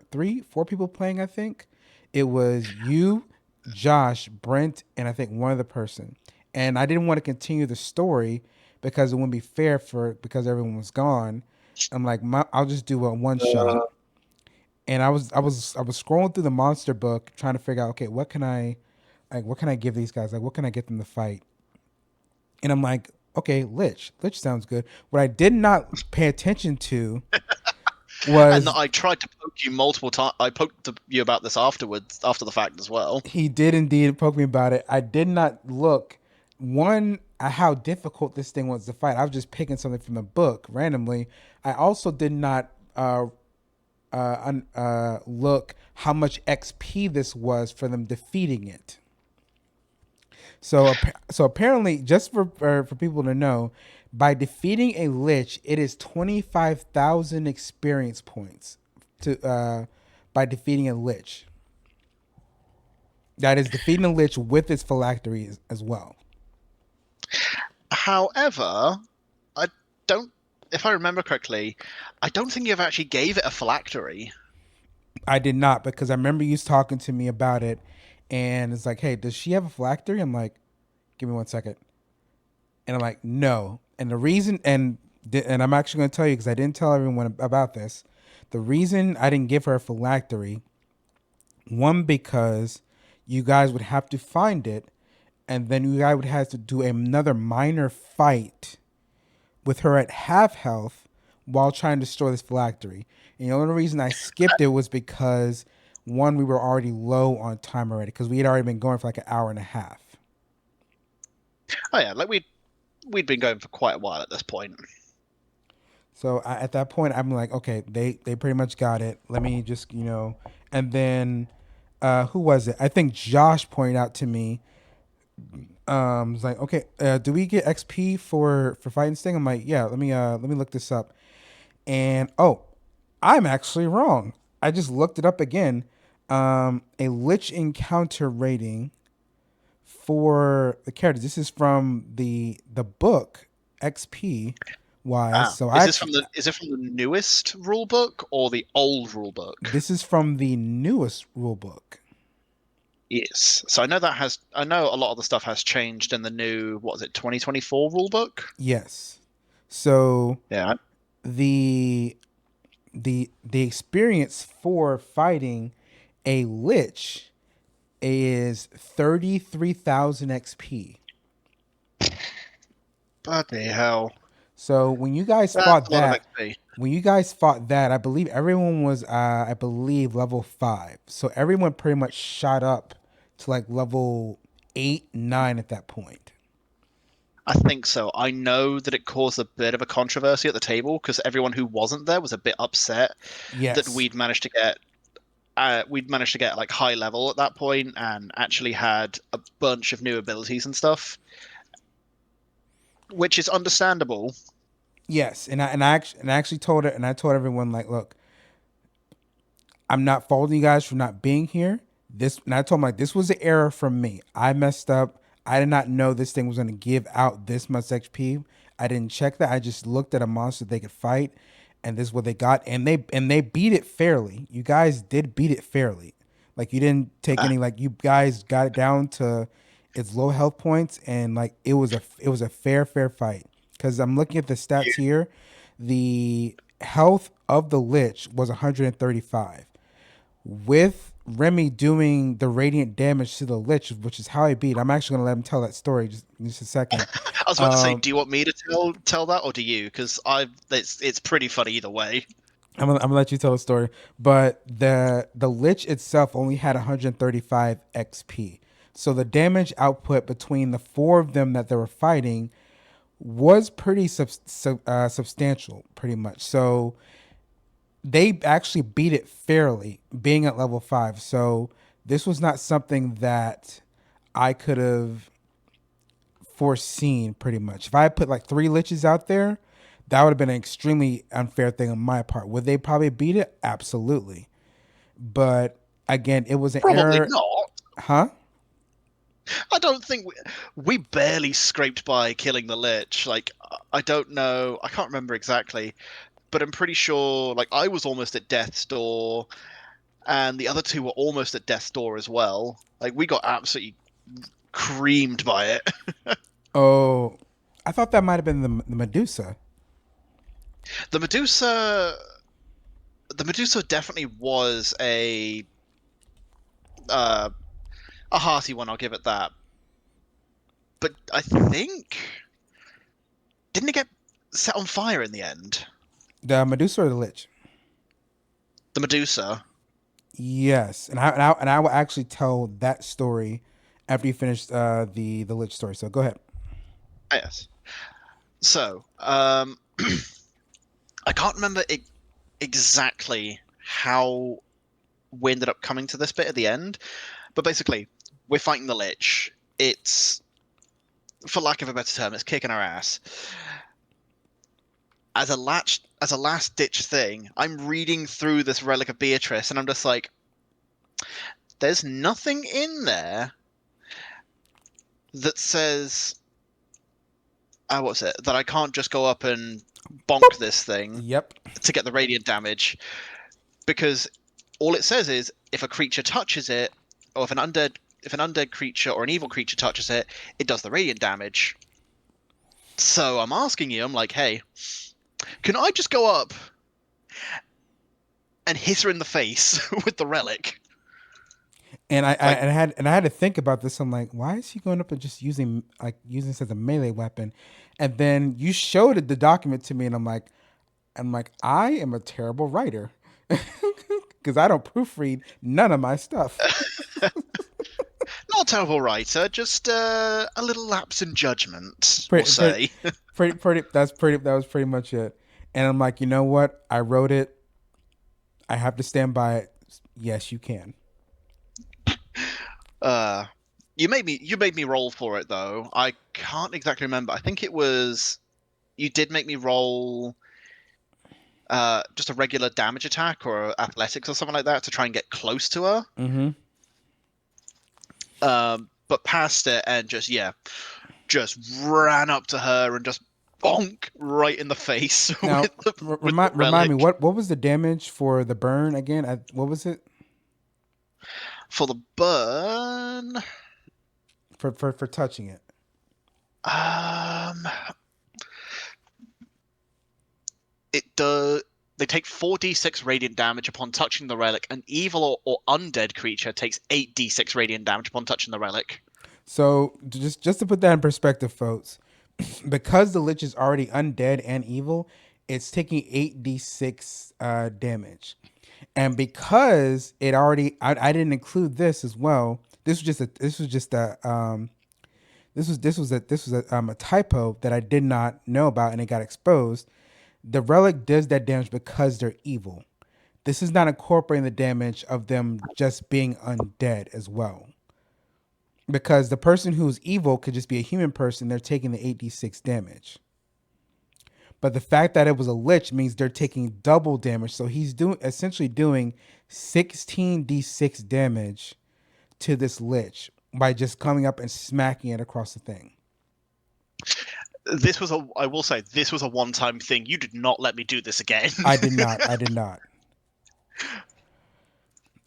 people playing. I think it was you, Josh, Brent, and I think one other person. And I didn't want to continue the story because it wouldn't be fair because everyone was gone. I'm like, I'll just do a one shot. And I was scrolling through the monster book trying to figure out, okay, what can I give these guys? Like, what can I get them to fight? And I'm like, okay, Lich sounds good. What I did not pay attention to and was I tried to poke you multiple times. I poked you about this afterwards, after the fact as well. he did indeed poke me about it. I did not look one at how difficult this thing was to fight. I was just picking something from the book randomly. I also did not look how much XP this was for them defeating it. So apparently, just for people to know, by defeating a lich, it is 25,000 experience points to by defeating a lich. That is defeating a lich with its phylactery as well. However, I don't. If I remember correctly, I don't think you ever actually gave it a phylactery. I did not, because I remember you talking to me about it, and it's like, hey, does she have a phylactery? I'm like, give me 1 second, and I'm like, no. And the reason, and I'm actually going to tell you because I didn't tell everyone about this. The reason I didn't give her a phylactery, one, because you guys would have to find it, and then you guys would have to do another minor fight with her at half health while trying to destroy this phylactery. And the only reason I skipped it was because, one, we were already low on time already because we had already been going for like an hour and a half. Oh yeah, like we'd been going for quite a while at this point. So at that point, I'm like, okay, they pretty much got it. Let me just and then who was it? I think Josh pointed out to me. Was like, okay, do we get XP for fighting Sting? I'm like, yeah. Let me look this up. And oh, I'm actually wrong. I just looked it up again. A Lich encounter rating for the characters. This is from the book XP wise. Ah, So I actually is it from the newest rule book or the old rule book? this is from the newest rule book. Yes. So I know a lot of the stuff has changed in the new, what is it, 2024 rule book? Yes. So Yeah. the the experience for fighting a lich is 33,000 XP. Bloody hell. So That's a lot of XP. when you guys fought that, I believe everyone was I believe level 5. So everyone pretty much shot up to like level 8, 9 at that point. I think so. I know that it caused a bit of a controversy at the table because everyone who wasn't there was a bit upset that Yes. we'd managed to get like high level at that point and actually had a bunch of new abilities and stuff, which is understandable. Yes, and I actually told it, and I told everyone like, look, I'm not faulting you guys for not being here. This, and I told them like, this was an error from me. I messed up. I did not know this thing was going to give out this much XP. I didn't check that. I just looked at a monster they could fight, and this is what they got, and they beat it fairly. You guys did beat it fairly. Like you didn't take Uh, any. Like you guys got it down to its low health points, and like it was a fair fight. Because I'm looking at the stats here, the health of the Lich was 135 with Remy doing the radiant damage to the Lich, which is how I beat. I'm actually gonna let him tell that story just in just a second. I was about to say, Um, do you want me to tell that, or do you? Because I it's pretty funny either way. I'm gonna let you tell the story, but the Lich itself only had 135 XP. So the damage output between the four of them that they were fighting was pretty substantial, pretty much. So they actually beat it fairly, being at level 5. So this was not something that I could have foreseen pretty much. If I had put like 3 liches out there, that would have been an extremely unfair thing on my part. Would they probably beat it? Absolutely. But again, it was an Probably error. not. Huh? I don't think we barely scraped by killing the Lich. Like, I don't know. I can't remember exactly, but I'm pretty sure. Like, I was almost at death's door, and the other two were almost at death's door as well. Like, we got absolutely creamed by it. Oh, I thought that might have been the Medusa. The Medusa, the Medusa definitely was uh, a hearty one. I'll give it that. But I think didn't it get set on fire in the end? The Medusa or the Lich? The Medusa. Yes, and I will actually tell that story after you finish the Lich story. So go ahead. Yes. So, I can't remember exactly how we ended up coming to this bit at the end, but basically, we're fighting the Lich. It's, for lack of a better term, it's kicking our ass. As a last ditch thing, I'm reading through this Relic of Beatrice, and I'm just like, there's nothing in there that says, what's it? That I can't just go up and bonk this thing Yep. to get the radiant damage, because all it says is if a creature touches it, or if an undead creature or an evil creature touches it, it does the radiant damage. So I'm asking you, I'm like, hey, can I just go up and hit her in the face with the relic? Like, And I had to think about this. I'm like, why is he going up and just using this as a melee weapon? And then you showed the document to me, and I'm like, I am a terrible writer because I don't proofread none of my stuff. not a terrible writer, just a little lapse in judgment, we'll pretty, pretty, say. that was pretty much it. And I'm like, you know what? I wrote it. I have to stand by it. Yes, you can. Uh, you made me roll for it though. I can't exactly remember. I think it was you did make me roll just a regular damage attack or athletics or something like that to try and get close to her. Mm-hmm. But passed it and just ran up to her and just bonk right in the face Now, with the remind me relic what was the damage for the burn again? What was it for the burn. for touching it? Um, it does. They take 4d6 radiant damage upon touching the relic. An evil or undead creature takes 8d6 radiant damage upon touching the relic. So just to put that in perspective, folks, because the lich is already undead and evil, it's taking 8d6 damage. And because it already, I didn't include this as well. This was a typo that I did not know about, and it got exposed. The relic does that damage because they're evil. This is not incorporating the damage of them just being undead as well. Because the person who's evil could just be a human person, they're taking the 8d6 damage. But the fact that it was a lich means they're taking double damage. So he's essentially doing 16d6 damage to this lich by just coming up and smacking it across the thing. I will say, this was a one-time thing. You did not let me do this again. I did not. I did not.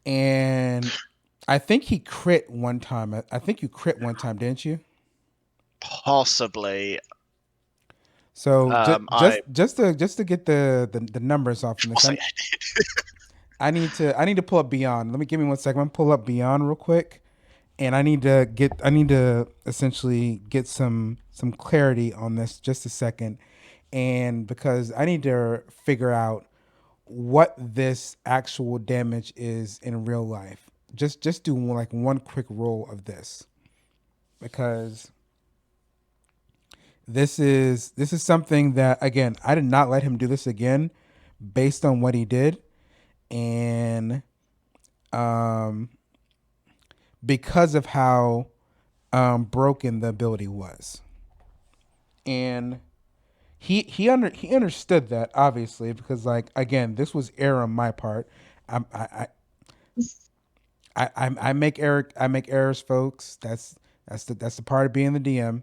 And I think he crit one time. I think you crit one time, didn't you? Possibly. So I just to get the numbers off from will this, say I need to pull up Beyond. Give me 1 second. I'm gonna pull up Beyond real quick, and I need to essentially get some clarity on this just a second, and because I need to figure out what this actual damage is in real life. Just do like one quick roll of this because this is something that again I did not let him do this again based on what he did and um because of how broken the ability was. And he understood that obviously because like again this was error on my part. I make errors, folks. That's the part of being the DM.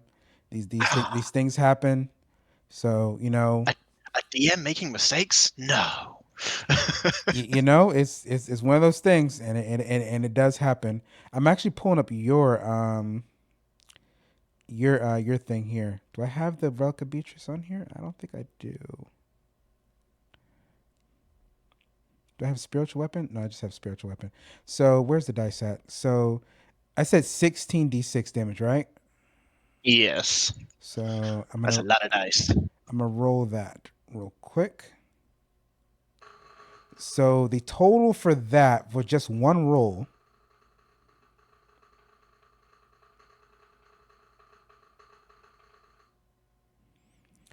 These things happen. So a DM making mistakes. No. it's one of those things, and it does happen. I'm actually pulling up your thing here. Do I have the Velka Beatrice on here? I don't think I do. Do I have spiritual weapon? No, I just have spiritual weapon. So where's the dice at? So I said 16d6 damage, right? Yes. So That's a lot of dice. I'm gonna roll that real quick. So the total for that for just one roll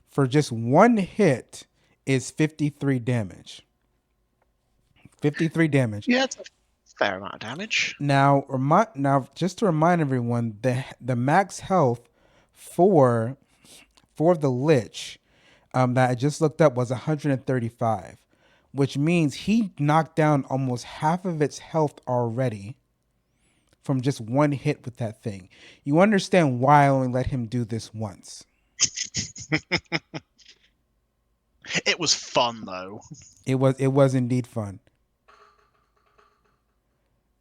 for just one hit is 53 damage. 53 damage. Yeah, it's a fair amount of damage. Now just to remind everyone, the max health for the lich that I just looked up was 135, which means he knocked down almost half of its health already from just one hit with that thing. You understand why I only let him do this once. It was fun though. It was indeed fun.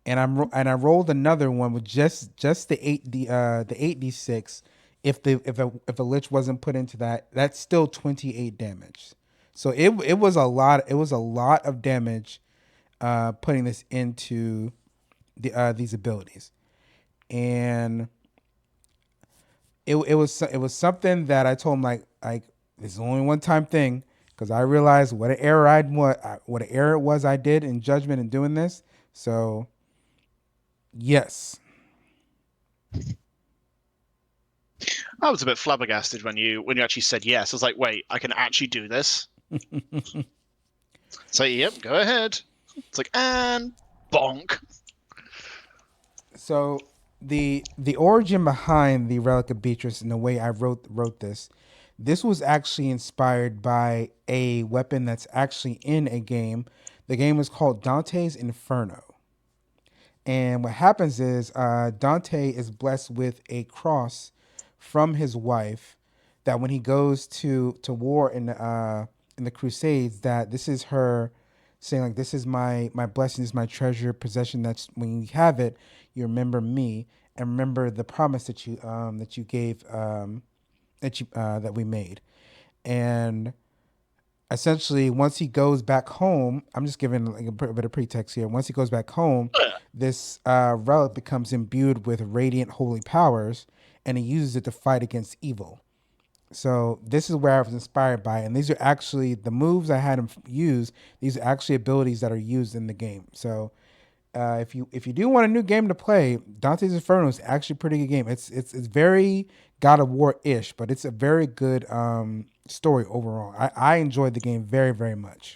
And I rolled another one with just the 8d6. If a lich wasn't put into that, that's still 28 damage. So it was a lot. It was a lot of damage putting this into these abilities. And it was something that I told him like this is only one time thing because I realized what an error it was I did in judgment in doing this. So yes. I was a bit flabbergasted when you actually said yes. I was like, wait, I can actually do this. So yep, go ahead. It's like and bonk. So the origin behind the Relic of Beatrice and the way I wrote this was actually inspired by a weapon that's actually in a game. The game is called Dante's Inferno. And what happens is Dante is blessed with a cross from his wife that when he goes to war in the Crusades, that this is her saying like this is my blessing, this is my treasure possession. That's when you have it, you remember me and remember the promise that you gave that we made. And essentially once he goes back home, I'm just giving like a bit of pretext here. Once he goes back home, this relic becomes imbued with radiant holy powers, and he uses it to fight against evil. So this is where I was inspired by, and these are actually the moves I had him use. These are actually abilities that are used in the game. So if you do want a new game to play, Dante's Inferno is actually a pretty good game. It's very God of War ish, but it's a very good story overall. I enjoyed the game very very much.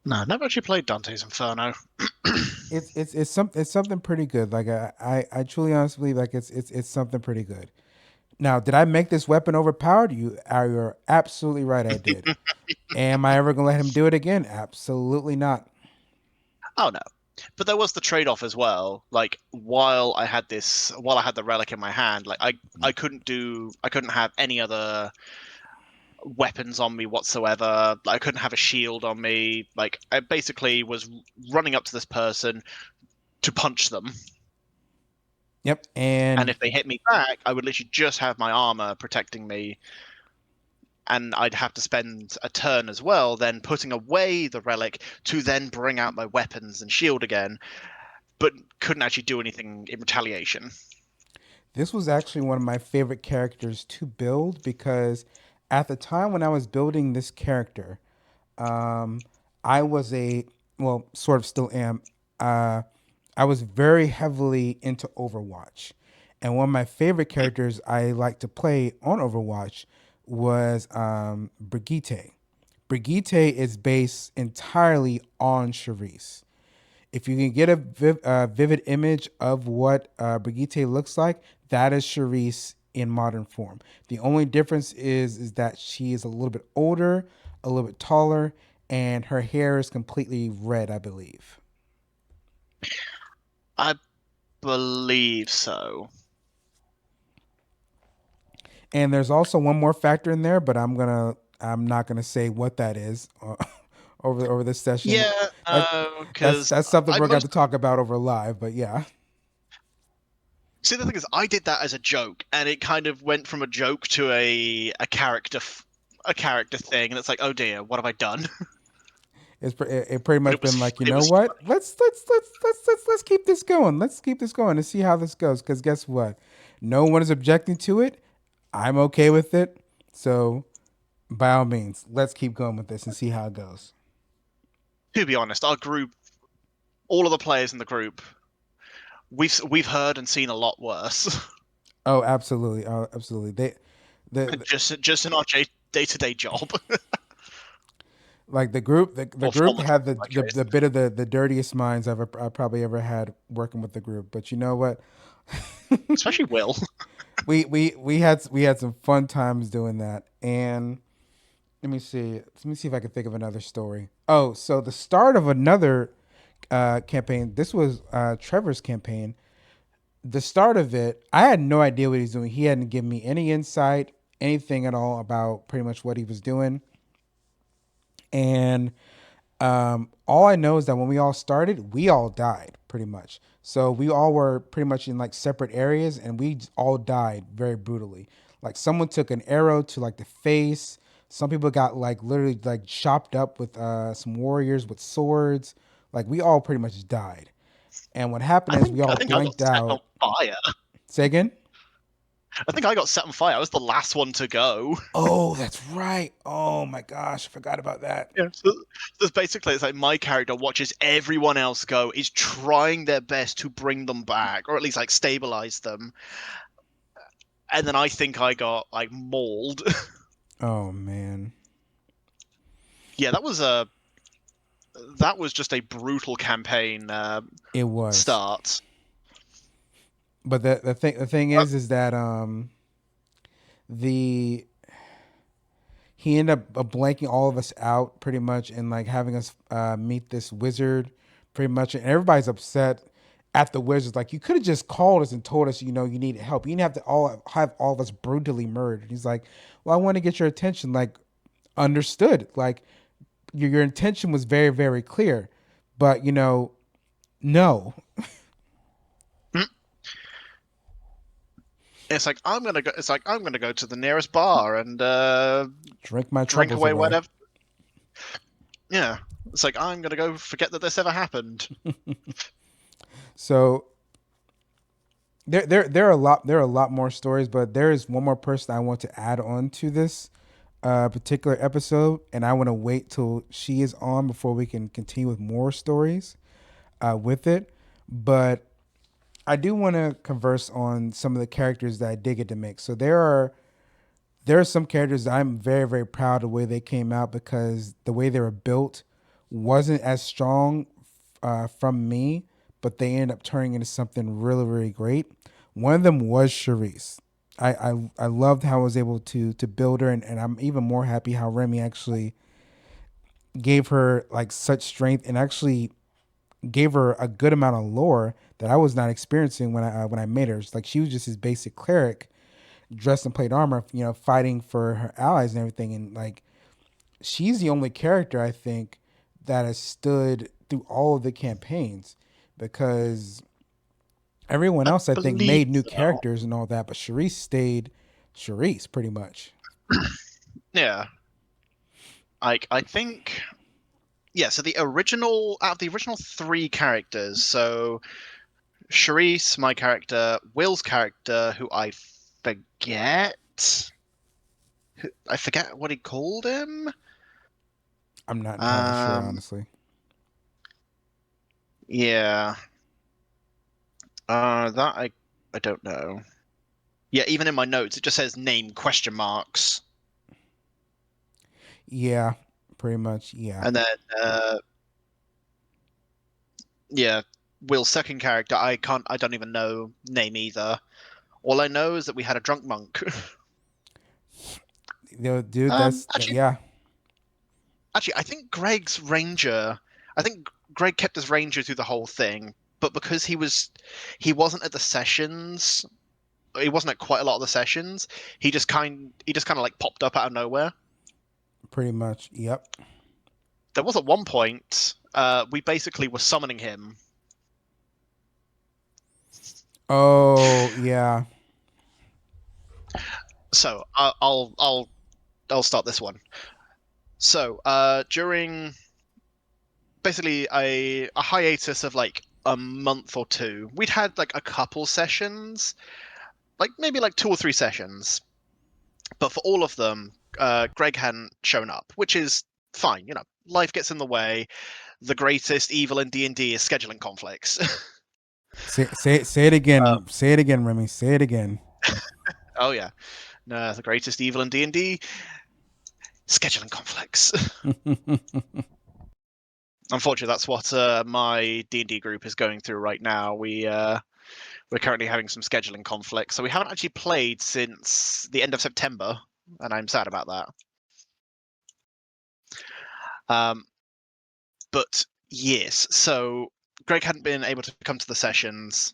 No, never actually played Dante's Inferno. It's something pretty good. Like I truly honestly believe like it's something pretty good. Now, did I make this weapon overpowered? You're absolutely right. I did. Am I ever gonna let him do it again? Absolutely not. Oh no. But there was the trade-off as well. Like while I had the relic in my hand, like I couldn't have any other weapons on me whatsoever. Like, I couldn't have a shield on me. Like I basically was running up to this person to punch them, Yep. and And if they hit me back, I would literally just have my armor protecting me, and I'd have to spend a turn as well, then putting away the relic to then bring out my weapons and shield again, but couldn't actually do anything in retaliation. this was actually one of my favorite characters to build because at the time when I was building this character, um, I was sort of still am. Uh, I was very heavily into Overwatch, and one of my favorite characters I like to play on Overwatch was Brigitte. Brigitte is based entirely on Charisse. If you can get a vivid image of what Brigitte looks like, that is Charisse in modern form. The only difference is that she is a little bit older, a little bit taller, and her hair is completely red, I believe. I believe so. And there's also one more factor in there, but I'm not gonna say what that is over this session. Yeah, That because that's something I we're going to most talk about over live. But yeah, see the thing is I did that as a joke, and it kind of went from a joke to a character thing, and it's like, oh dear, what have I done? it pretty But much been like, you it know was what? funny. Let's keep this going. Let's keep this going and see how this goes. Because guess what? No one is objecting to it. I'm okay with it. So by all means, let's keep going with this and see how it goes. To be honest, our group, all of the players in the group, we've heard and seen a lot worse. Oh, absolutely. Oh, absolutely. The just in our day to day job, like the or group former job had in my case. the bit of the dirtiest minds I probably ever had working with the group. But you know what? Especially Will. We had some fun times doing that. And let me see if I can think of another story. Oh, so the start of another campaign. This was Trevor's campaign. The start of it, I had no idea what he's doing. He hadn't given me any insight, anything at all about pretty much what he was doing. And all I know is that when we all started, we all died pretty much. So we all were pretty much in like separate areas, and we all died very brutally. Like someone took an arrow to like the face. Some people got like literally like chopped up with some warriors with swords. Like we all pretty much died. And what happened is we I all think I got blanked set on out. fire. Say again. I think I got set on fire. I was the last one to go. Oh, that's right. Oh my gosh, I forgot about that. Yeah. So basically, it's like my character watches everyone else go, is trying their best to bring them back, or at least like stabilize them. And then I think I got like mauled. Oh man, Yeah, that was just a brutal campaign it was. start. But the thing is that the he ended up blanking all of us out pretty much and like having us meet this wizard pretty much, and everybody's upset at the wizard. Like you could have just called us and told us, you know, you needed help. You didn't have to all have all of us brutally murdered. He's like, well, I want to get your attention. Like, understood. Like your intention was very very clear, but you know, no. It's like I'm gonna go. It's like I'm gonna go to the nearest bar and Drink my drink troubles away away. whatever. Yeah, it's like I'm gonna go forget that this ever happened. So there are a lot more stories, but there is one more person I want to add on to this particular episode, and I want to wait till she is on before we can continue with more stories with it. But I do want to converse on some of the characters that I did get to make. So there are some characters that I'm very, very proud of the way they came out because the way they were built wasn't as strong from me, but they ended up turning into something really, really great. One of them was Charisse. I loved how I was able to build her, and I'm even more happy how Remy actually gave her like such strength and actually gave her a good amount of lore that I was not experiencing when I made her. It's like she was just this basic cleric dressed in plate armor, fighting for her allies and everything. And like, she's the only character I think that has stood through all of the campaigns because everyone I else I think believe made new so. characters and all that, but Charisse stayed Charisse pretty much. Yeah, I think yeah. So the original out of the original three characters, so Charisse, my character, Will's character, who forget, I forget what he called him. I'm not entirely sure, Um, honestly. yeah, that I don't know. Yeah, even in my notes, it just says name question marks, Yeah, pretty much. Yeah, and then yeah, Will's second character, I don't even know name either. All I know is that we had a drunk monk. dude, that's that. Actually, Yeah, I think Greg's ranger. I think Greg kept his ranger through the whole thing, but because he wasn't at the sessions. He wasn't at quite a lot of the sessions. He just kind of like popped up out of nowhere. pretty much. Yep. There was at one point we basically were summoning him. Oh yeah. So I'll start this one. So during basically a hiatus of like a month or two, we'd had like a couple sessions, like maybe like two or three sessions, but for all of them, Greg hadn't shown up, which is fine. You know, life gets in the way. The greatest evil in D&D is scheduling conflicts. Say it uh, again. Say it again, Remy. Say it again. oh yeah, no, the greatest evil in D&D, scheduling conflicts. Unfortunately, that's what my D&D group is going through right now. We're currently having some scheduling conflicts, so we haven't actually played since the end of September, and I'm sad about that. Um, but yes, so Greg hadn't been able to come to the sessions.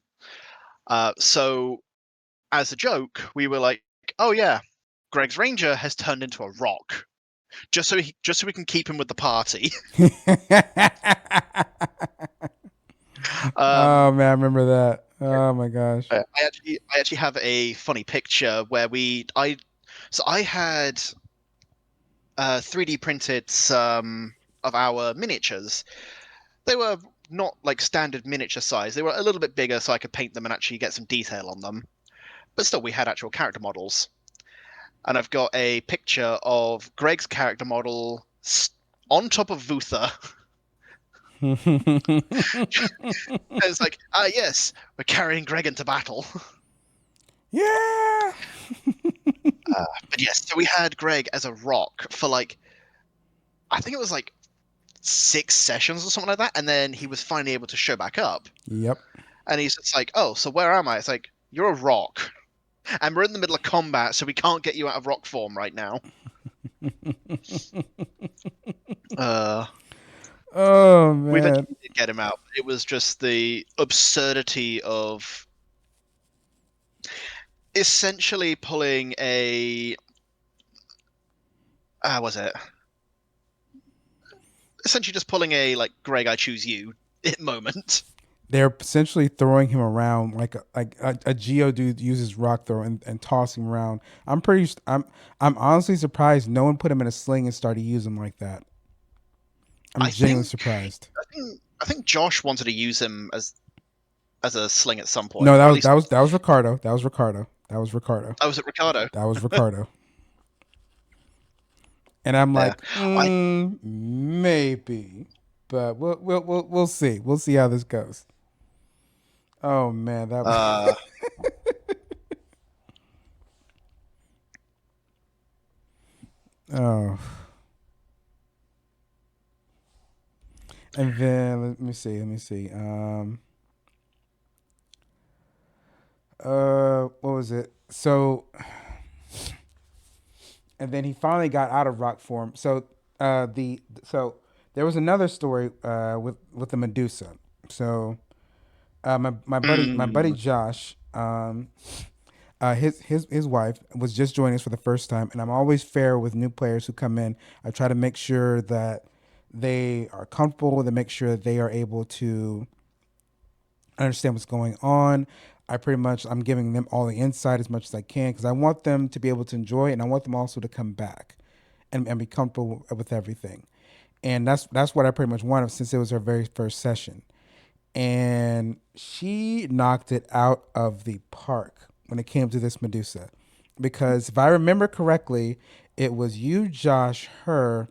So as a joke, we were like, "Oh yeah, Greg's ranger has turned into a rock, just so we can keep him with the party." um, Oh man, I remember that. Oh my gosh. I actually have a funny picture where I had 3D printed some of our miniatures. They were not like standard miniature size. They were a little bit bigger, so I could paint them and actually get some detail on them. But still, we had actual character models. And I've got a picture of Greg's character model on top of Vutha. It's like, ah, yes, we're carrying Greg into battle. Yeah. But yes, so we had Greg as a rock for like, I think it was like 6 sessions or something like that. And then he was finally able to show back up. Yep. And he's just like, oh, so where am I? It's like, you're a rock. And we're in the middle of combat, so we can't get you out of rock form right now. Uh, Oh we man. eventually did get him out. It was just the absurdity of essentially pulling a was it essentially just pulling a like Greg I choose you moment. they're essentially throwing him around like a Geodude uses rock throw and tossing him around. I'm honestly surprised no one put him in a sling and started using him like that. I'm I genuinely think surprised. I think Josh wanted to use him as a sling at some No, point, or at least that was Ricardo. That was Ricardo. That was Ricardo. I was at Ricardo. That was Ricardo. And I'm Yeah, like, I maybe, but we'll see. We'll see how this goes. Oh man, that. uh Oh, and then let me see. Let me see. What was it? So, and then he finally got out of rock form. So, so there was another story with the Medusa. So, my buddy mm, Josh, his wife was just joining us for the first time, and I'm always fair with new players who come in. I try to make sure that they are comfortable, to make sure that they are able to understand what's going on. I'm giving them all the insight as much as I can because I want them to be able to enjoy it, and I want them also to come back and be comfortable with everything. And that's what I pretty much wanted since it was her very first session. And she knocked it out of the park when it came to this Medusa. Because if I remember correctly, it was you, Josh, her,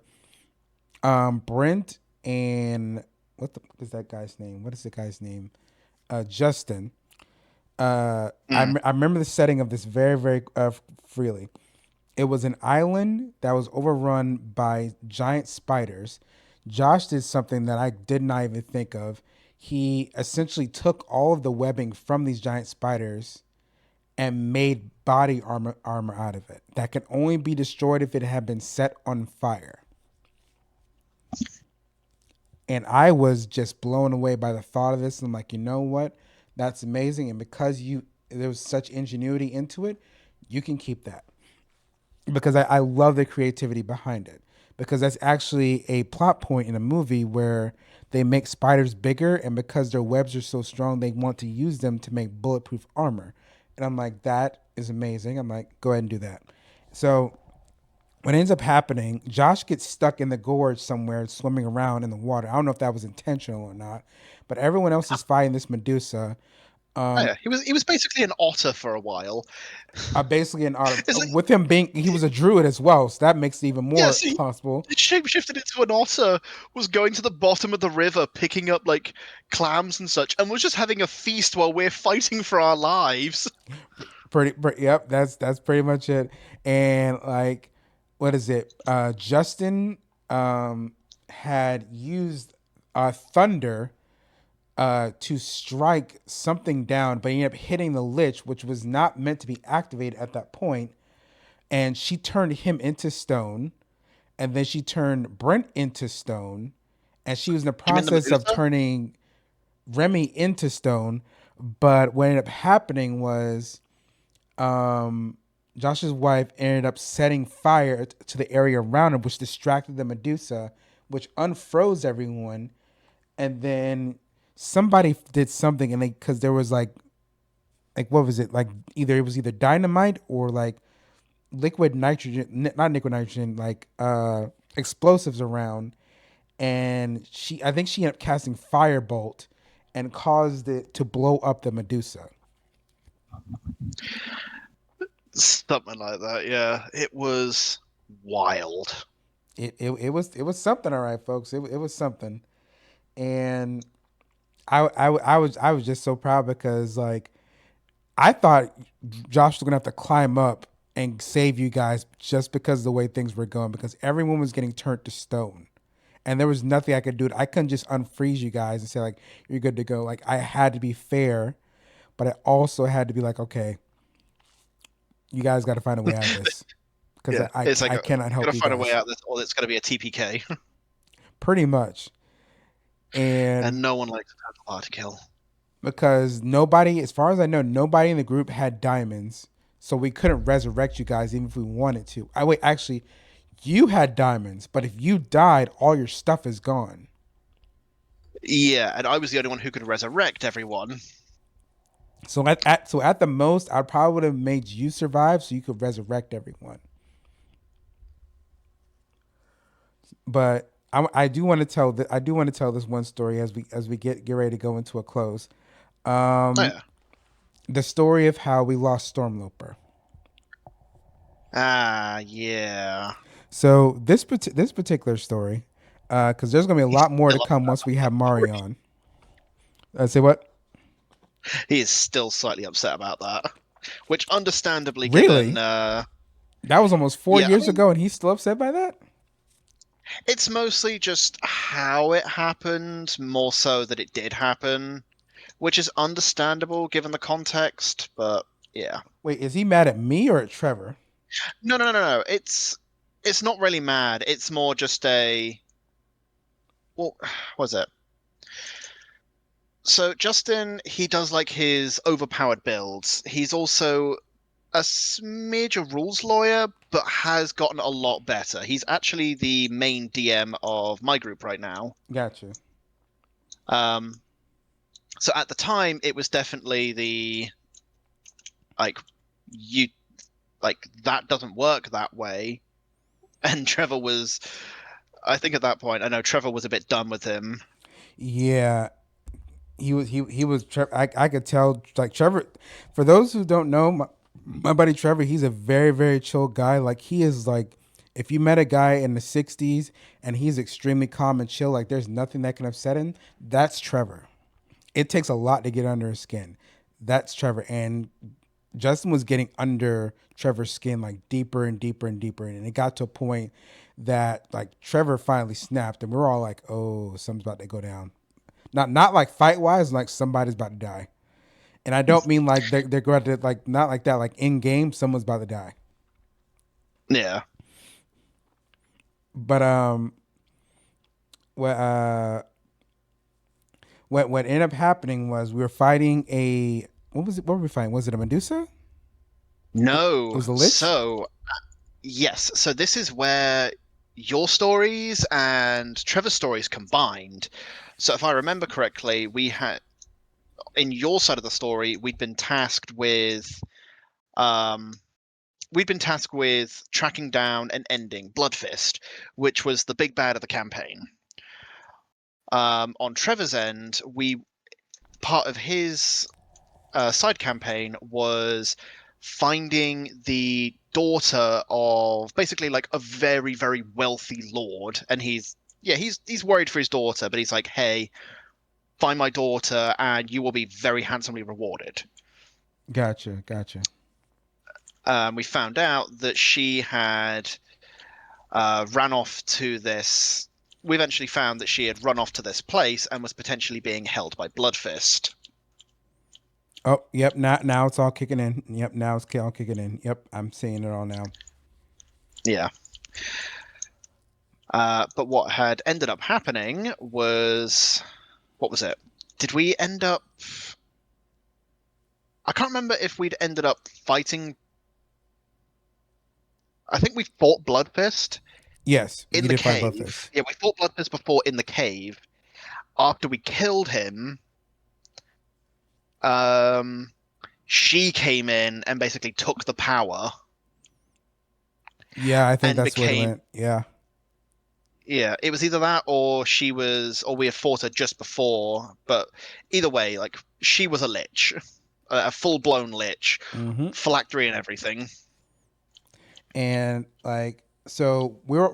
Brent, and is that guy's name? What is the guy's name? Justin. mm. I remember the setting of this very, very freely. It was an island that was overrun by giant spiders. Josh did something that I did not even think of. He essentially took all of the webbing from these giant spiders and made body armor out of it that can only be destroyed if it had been set on fire. And I was just blown away by the thought of this. And I'm like, you know what? That's amazing. And because there was such ingenuity into it, you can keep that. Because I love the creativity behind it. Because that's actually a plot point in a movie where they make spiders bigger, and because their webs are so strong, they want to use them to make bulletproof armor. And I'm like, that is amazing. I'm like, go ahead and do that. So what ends up happening, Josh gets stuck in the gorge somewhere, swimming around in the water. I don't know if that was intentional or not, but everyone else is fighting this Medusa. Oh, Um, yeah, he was basically an otter for a while. Basically, It's like, with him being, he was a druid as well, so that makes it even more yes, he possible. shapeshifted into an otter, was going to the bottom of the river, picking up like clams and such, and was just having a feast while we're fighting for our lives. Yep, that's pretty much it. And like, what is it? Justin had used thunder to strike something down, but he ended up hitting the lich, which was not meant to be activated at that point. And she turned him into stone, and then she turned Brent into stone, and she was in the You mean the process of Medusa? turning Remy into stone. But what ended up happening was um, Josh's wife ended up setting fire to the area around him, which distracted the Medusa, which unfroze everyone. And then somebody did something, and they because there was like what was it, like either it was either dynamite or like liquid nitrogen, not liquid nitrogen, like explosives around, and I think she ended up casting firebolt and caused it to blow up the Medusa. Something like that. Yeah, it was wild. It was something, all right, folks. It was something, and I was just so proud because like I thought Josh was gonna have to climb up and save you guys just because of the way things were going because everyone was getting turned to stone. And there was nothing I could do. I couldn't just unfreeze you guys and say like you're good to go. Like I had to be fair, but I also had to be like, okay, you guys got to find a way out of this because Yeah, it's like I cannot help gotta you find a way guys. out of this, or it's gonna be a TPK, Pretty much. and And no one likes a total party kill. because nobody, as far as I know, nobody in the group had diamonds, so we couldn't resurrect you guys even if we wanted to. I wait, actually, you had diamonds, but if you died, all your stuff is gone. Yeah, and I was the only one who could resurrect everyone. So at the most, I probably would have made you survive so you could resurrect everyone. But I do want to I do want to tell this one story as we get ready to go into a close. Oh, Um, yeah. the story of how we lost Stormlooper. Ah, yeah. So this particular story, because there's gonna be a He's lot more to still come upset once we have about that Mari story. on. Say what? He is still slightly upset about that, which understandably given, Really? That was almost 4 yeah, I years mean, ago, and he's still upset by that. it's mostly just how it happened, more so that it did happen, which is understandable given the context, but yeah. Wait, is he mad at me or at Trevor? No, no, no, no, no. It's not really mad. It's more just a well, was it? So Justin, he does like his overpowered builds. He's also a smidge of rules lawyer, but has gotten a lot better. He's actually the main DM of my group right now. Gotcha. Um, so at the time, it was definitely the like you like that doesn't work that way. And Trevor was, I think at that point, I know Trevor was a bit done with him. Yeah, he was. I could tell like Trevor. For those who don't know, my buddy Trevor, he's a very chill guy. Like he is like. If you met a guy in the 60s and he's extremely calm and chill, like there's nothing that can upset him, that's Trevor. It takes a lot to get under his skin. That's Trevor. And Justin was getting under Trevor's skin like deeper and deeper and deeper. And it got to a point that like Trevor finally snapped and we are all like, oh, something's about to go down. Not like fight wise, like somebody's about to die. And I don't mean like they're going to like not like that, like in game, someone's about to die. Yeah. But what what ended up happening was we were fighting a what was it? What were we fighting? Was it a Medusa? It No. was a Lich. So yes. So this is where your stories and Trevor's stories combined. So if I remember correctly, we had in your side of the story, um we'd been tasked with tracking down and ending Bloodfist, which was the big bad of the campaign. On Trevor's end, we part of his side campaign was finding the daughter of basically like a very wealthy lord, and he's worried for his daughter, but he's like, hey, find my daughter and you will be very handsomely rewarded. Gotcha. We found out that she had ran off to this. We eventually found that she had run off to this place and was potentially being held by Bloodfist. Oh, yep. Now it's all kicking in. Yep. Now it's all kicking in. Yep. I'm seeing it all now. Yeah. But what had ended up happening was, what was it? Did we end up? I can't remember if we'd ended up fighting. I think we fought Bloodfist Yes, in you the did fight cave. Bloodfist. Yeah, we fought Bloodfist before in the cave. After we killed him, um, she came in and basically took the power Yeah, I think and that's where it became. went. Yeah. Yeah, it was either that or or we had fought her just before. But either way, like she was a lich, a full blown lich, Mm-hmm. phylactery and everything. And like so we're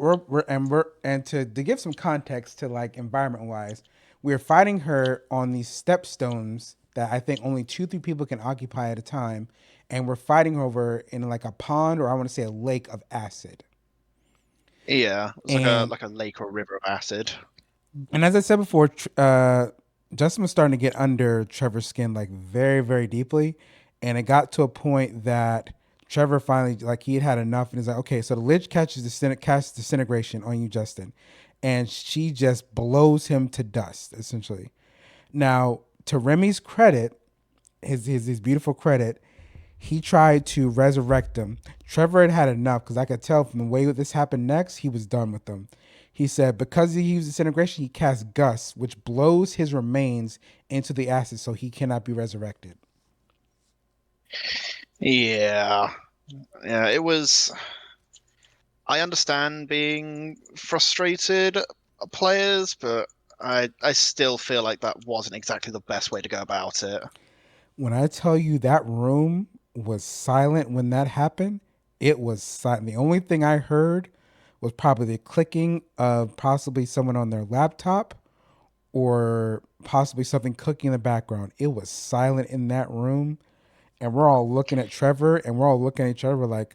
and to give some context to like environment wise, we're fighting her on these stepstones that I think only 2 3 people can occupy at a time, and we're fighting her over in like a pond or I want to say a lake of acid. Yeah, it's And like a lake or a river of acid. and as I said before, Justin was starting to get under Trevor's skin like very deeply, and it got to a point that Trevor finally like he had enough, and he's like, okay, so the Lich casts disintegration on you, Justin, and she just blows him to dust essentially. Now, to Remy's credit, his beautiful credit, he tried to resurrect him. Trevor had had enough because I could tell from the way this happened next, he was done with them. He said because he uses disintegration, he casts Gust, which blows his remains into the acid, so he cannot be resurrected. Yeah, yeah. It was. I understand being frustrated players, but I still feel like that wasn't exactly the best way to go about it. When I tell you that room was silent when that happened, it was silent. The only thing I heard was probably the clicking of possibly someone on their laptop or possibly something cooking in the background. It was silent in that room, and we're all looking at Trevor, and we're all looking at each other. We're like,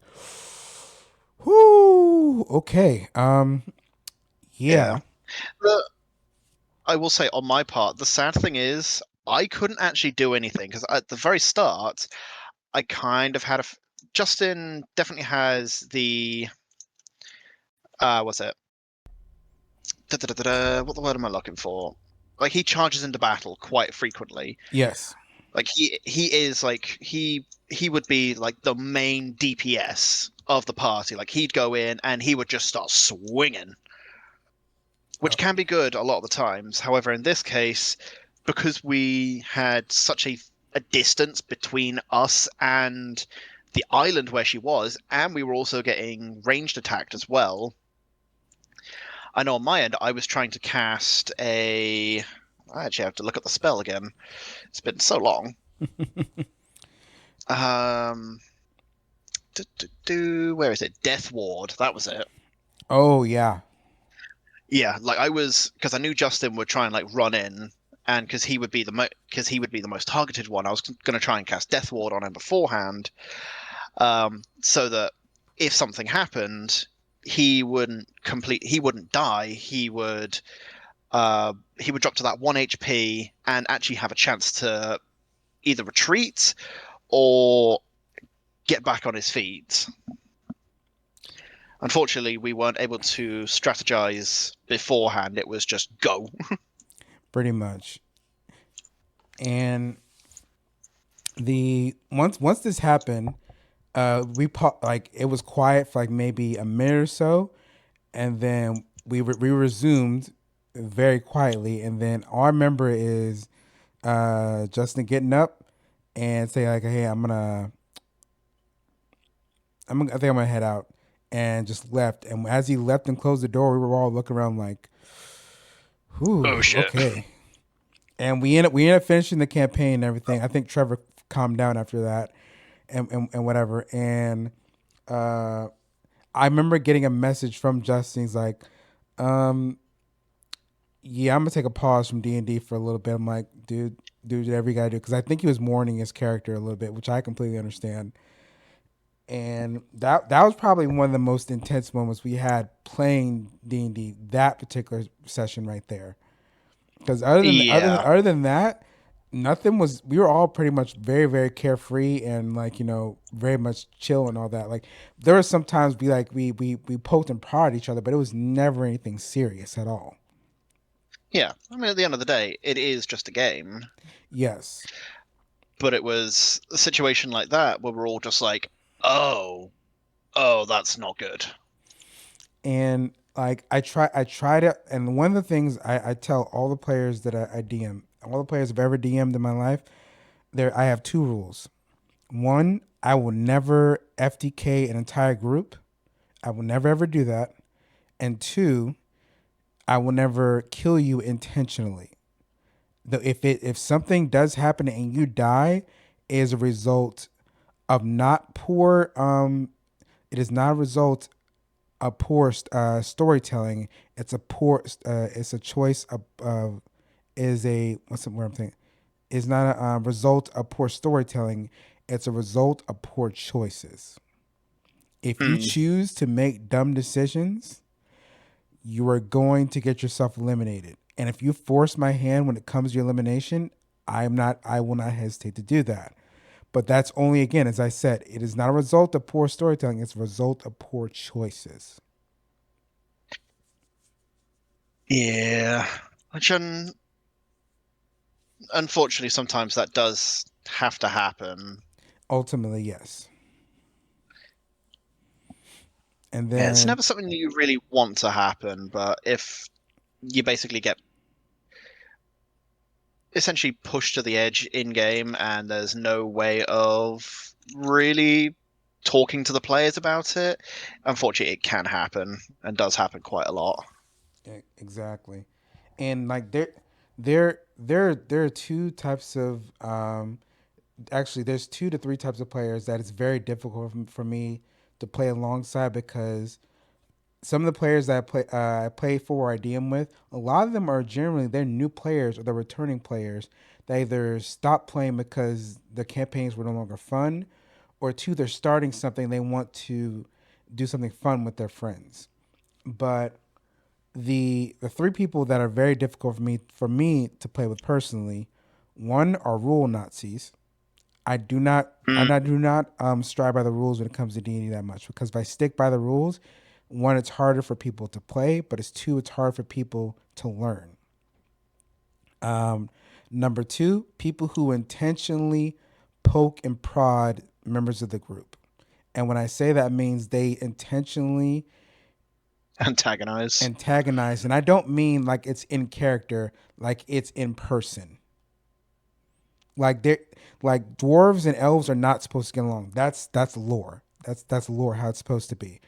"Whoo, okay, Yeah. yeah." The, I will say on my part, the sad thing is I couldn't actually do anything because at the very start, I kind of had a. Justin definitely has the. What's it? What the word am I looking for? Like he charges into battle quite frequently. Yes. Like he is like he would be like the main DPS of the party. Like he'd go in and he would just start swinging, which Oh, can be good a lot of the times. However, in this case, because we had such a distance between us and the island where she was, and we were also getting ranged attacked as well. I know on my end, I was trying to cast a. I actually have to look at the spell again. It's been so long. Um, where is it? Death Ward. That was it. oh yeah. Yeah, like I was because I knew Justin would try and like run in, and because he would be the most targeted one. I was going to try and cast Death Ward on him beforehand, so that if something happened, he wouldn't die. He would drop to that 1 HP and actually have a chance to either retreat or get back on his feet. Unfortunately, we weren't able to strategize beforehand. It was just go. Pretty much. And the once this happened, like it was quiet for like maybe a minute or so, and then we resumed very quietly, and then all I remember is Justin getting up and say like, "Hey, I think I'm gonna head out," and just left. And as he left and closed the door, we were all looking around like, "Whew, Oh shit. okay." And we ended up finishing the campaign and everything. I think Trevor calmed down after that, and whatever. And uh, I remember getting a message from Justin. He's like, um, "Yeah, I'm gonna take a pause from D&D for a little bit." I'm like, "Dude, do whatever you gotta do," because I think he was mourning his character a little bit, which I completely understand. And that was probably one of the most intense moments we had playing D&D. That particular session right there, because Yeah. other than that, nothing was. We were all pretty much very very carefree and like very much chill and all that. Like there were sometimes we poked and prodded each other, but it was never anything serious at all. Yeah. I mean, at the end of the day, it is just a game. Yes, But it was a situation like that where we're all just like, oh, oh, that's not good. and like I tried it, and one of the things I tell all the players that I DM, all the players I've ever DM'd in my life, there I have two rules. One, I will never FTK an entire group. I will never ever do that. And two, I will never kill you intentionally. If something does happen and you die, it is a result of not poor it is not a result of poor storytelling. It's a choice of is a what's the word I'm saying? Is not a result of poor storytelling. It's a result of poor choices. If you Hmm. choose to make dumb decisions, you are going to get yourself eliminated. And if you force my hand when it comes to your elimination, I will not hesitate to do that. But that's only, again, as I said, it is not a result of poor storytelling, it's a result of poor choices. Yeah. Which, unfortunately, sometimes that does have to happen. Ultimately, yes. And Yeah, it's then never something you really want to happen, but if you basically get essentially pushed to the edge in game and there's no way of really talking to the players about it, unfortunately, it can happen and does happen quite a lot. exactly. And like there are two types of actually there's two to three types of players that it's very difficult for me to play alongside because some of the players that I play for or I DM with, a lot of them are generally they're new players or they're returning players. They either stop playing because the campaigns were no longer fun, or two, they're starting something they want to do something fun with their friends. But the three people that are very difficult for me to play with personally, one are rule Nazis. I Mm, do not strive by the rules when it comes to D&D that much because if I stick by the rules, one, it's harder for people to play, but it's two, it's hard for people to learn. Um, Number two, people who intentionally poke and prod members of the group. And when I say that means they intentionally antagonize. antagonize, and I don't mean like it's in character, like it's in person. Like they like dwarves and elves are not supposed to get along. That's lore. That's lore how it's supposed to be.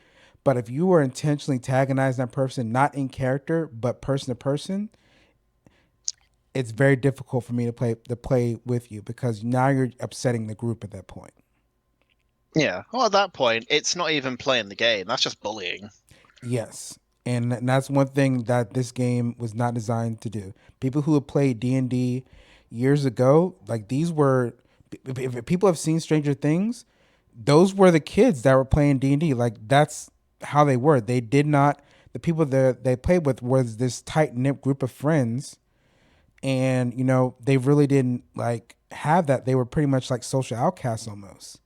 But if you are intentionally antagonizing that person, not in character, but person to person, it's very difficult for me to play with you because now you're upsetting the group at that point. Yeah. Well, at that point, it's not even playing the game. That's just bullying. Yes. And that's one thing that this game was not designed to do. People who have played D&D years ago, like these were if people have seen Stranger Things, those were the kids that were playing D&D. Like that's how they were. They did not the people that they played with was this tight-knit group of friends and they really didn't like have that. They were pretty much like social outcasts almost,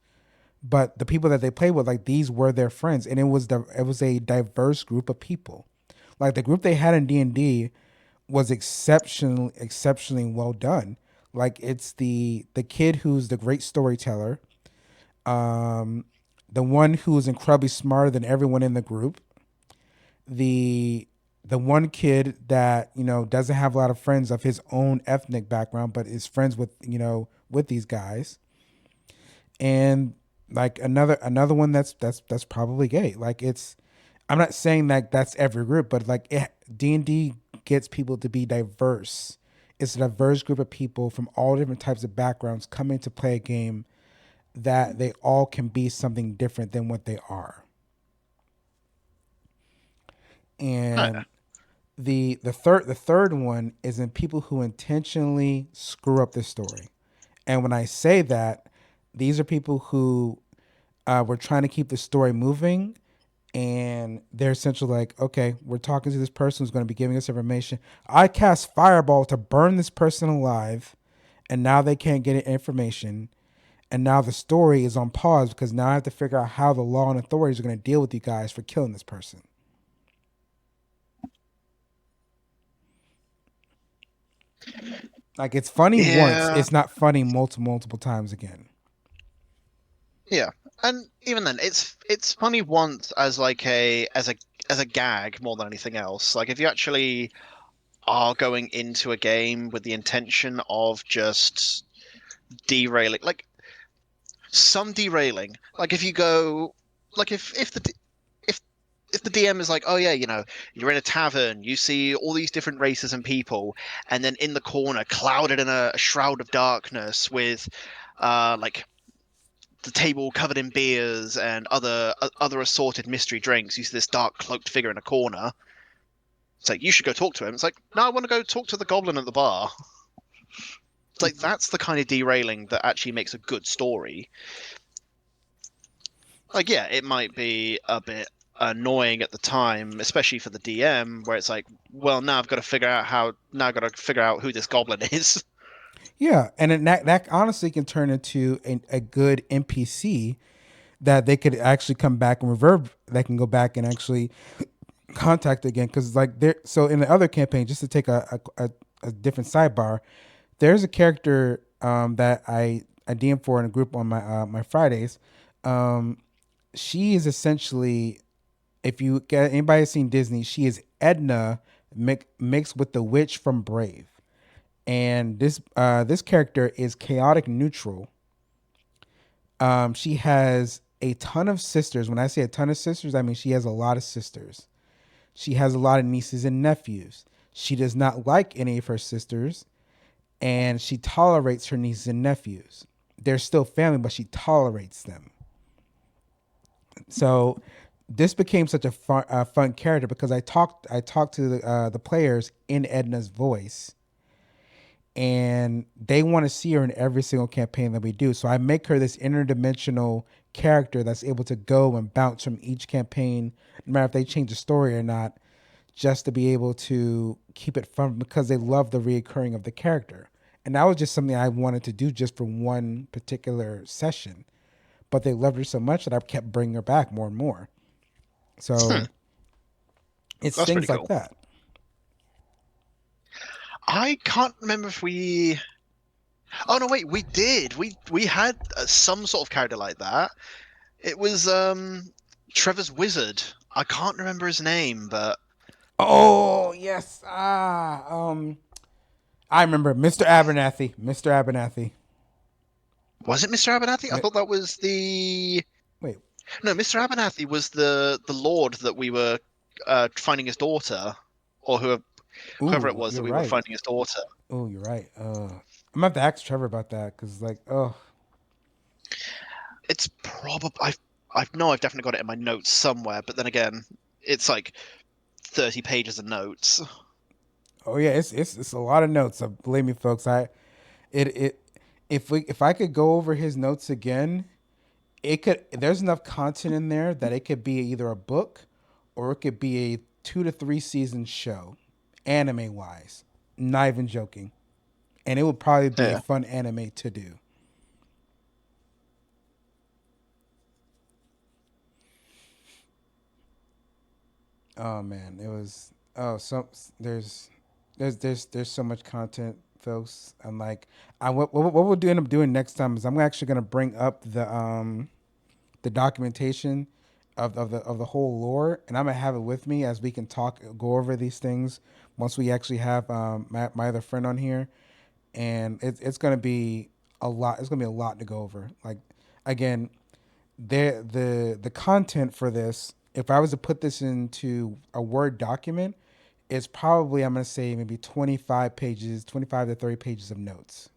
but the people that they played with, like these were their friends, and it was a diverse group of people. Like the group they had in D&D was exceptionally well done. Like it's the kid who's the great storyteller, um, the one who is incredibly smarter than everyone in the group, the the one kid that doesn't have a lot of friends of his own ethnic background, but is friends with these guys, and like another one that's probably gay. Like it's, I'm not saying that that's every group, but like D&D gets people to be diverse. It's a diverse group of people from all different types of backgrounds coming to play a game that they all can be something different than what they are. Oh, And the third one is in people who intentionally screw up the story. And when I say that, these are people who were trying to keep the story moving, and they're essentially like, okay, we're talking to this person who's going to be giving us information. I cast fireball to burn this person alive, and now they can't get information. And now the story is on pause because now I have to figure out how the law and authorities are going to deal with you guys for killing this person. Like it's funny once, yeah. it's not funny multiple times again. Yeah. And even then, it's funny once as like a gag more than anything else. Like if you actually are going into a game with the intention of just derailing, like some derailing. Like if you go, like if if the DM is like, oh yeah, you're in a tavern, you see all these different races and people, and then in the corner, clouded in a shroud of darkness, with like the table covered in beers and other assorted mystery drinks, you see this dark cloaked figure in a corner. It's like you should go talk to him. It's like, no, I want to go talk to the goblin at the bar. It's like that's the kind of derailing that actually makes a good story. Like, yeah, it might be a bit annoying at the time, especially for the DM, where it's like, well, now I've got to figure out who this goblin is. Yeah, and that honestly can turn into a good NPC that they could actually come back and reverb. They can go back and actually contact again because like there. So in the other campaign, just to take a different sidebar, there's a character that I DM for in a group on my Fridays. Um, she is essentially if you get anybody has seen Disney, she is Edna mixed with the witch from Brave. And this character is chaotic neutral. She has a ton of sisters. When I say a ton of sisters, I mean she has a lot of sisters. She has a lot of nieces and nephews. She does not like any of her sisters, and she tolerates her nieces and nephews. They're still family, but she tolerates them. So this became such a fun character because I talked to the players in Edna's voice, and they want to see her in every single campaign that we do. So I make her this interdimensional character that's able to go and bounce from each campaign, no matter if they change the story or not, just to be able to keep it fun because they love the reoccurring of the character. And that was just something I wanted to do just for one particular session. But they loved her so much that I kept bringing her back more and more. Hmm, So it's that's pretty things like cool. that. I can't remember if we. Oh no, wait, we did. We had some sort of character like that. It was Trevor's wizard. I can't remember his name, but Oh yes, I remember Mr. Abernathy. Mr. Abernathy. was it Mr. Abernathy? I Mi- thought that was the Wait. no. Mr. Abernathy was the lord that we were finding his daughter, or whoever it Ooh, was that you're we were right. finding his daughter. Oh, you're right. I'm gonna have to ask Trevor about that because, like, oh, It's probably I've no, I've definitely got it in my notes somewhere, but then again, it's like 30 pages of notes. oh yeah, it's a lot of notes. Believe me, folks. It if I could go over his notes again, it could. There's enough content in there that it could be either a book or it could be a 2 to 3 season show, anime wise. Not even joking, and it would probably be a Yeah. fun anime to do. Oh man, it was. Oh, so there's so much content, folks. I'm like, what we'll do end up doing next time is I'm actually gonna bring up the documentation of the whole lore, and I'm gonna have it with me as we can talk, go over these things once we actually have my other friend on here, and it's gonna be a lot. It's gonna be a lot to go over. Like, again, the content for this, if I was to put this into a Word document, it's probably, I'm gonna say, maybe 25 pages, 25 to 30 pages of notes.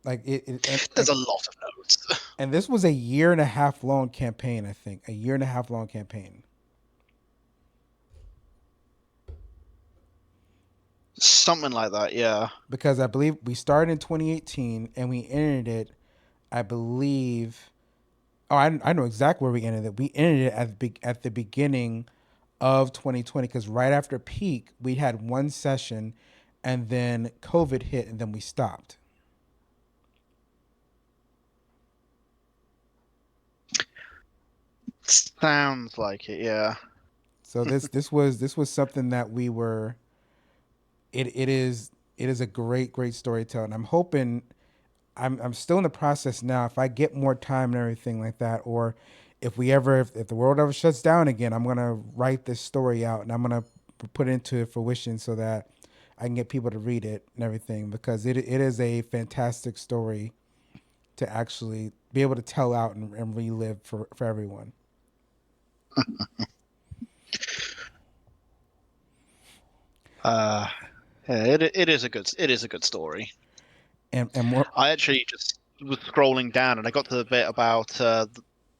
Like There's a lot of notes. and this was a year and a half long campaign. I think a year and a half long campaign Something like that, yeah. because I believe we started in 2018 and we ended it. I believe. Oh, I know exactly where we ended it. We ended it at the beginning of 2020 because right after peak we had one session, and then COVID hit, and then we stopped. Sounds like it, yeah. So this was something that we were. It is a great storytelling. I'm hoping I'm still in the process now. If I get more time and everything like that, or if the world ever shuts down again, I'm gonna write this story out and I'm gonna put it into fruition so that I can get people to read it and everything because it is a fantastic story to actually be able to tell out and relive for everyone. Uh yeah, it is a good story. And more. I actually just was scrolling down and I got to the bit about the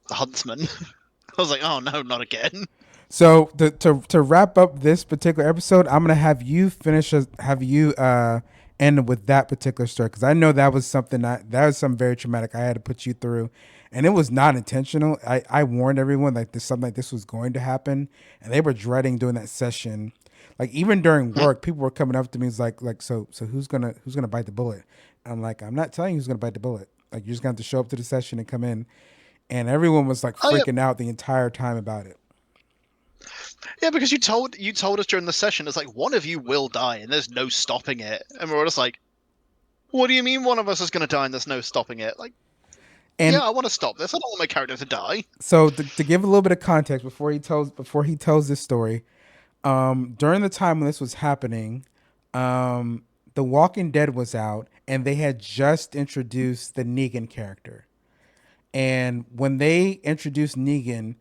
huntsman. I was like, oh no, not again. So to wrap up this particular episode, I'm gonna have you have you end with that particular story because I know that was something that was something very traumatic I had to put you through, and it was not intentional. I warned everyone like this something like this was going to happen, and they were dreading doing that session. Like even during work, people were coming up to me, it's like so who's gonna bite the bullet? I'm like, I'm not telling you who's gonna bite the bullet. Like you're just gonna have to show up to the session and come in, and everyone was like Oh yeah, freaking out the entire time about it. yeah, because you told us during the session, it's like one of you will die and there's no stopping it, and we're all just like, what do you mean one of us is going to die and there's no stopping it? Like, And Yeah, I want to stop this. I don't want my character to die. so to give a little bit of context before he tells this story, during the time when this was happening, um, The Walking Dead was out, and they had just introduced the Negan character. And when they introduced Negan,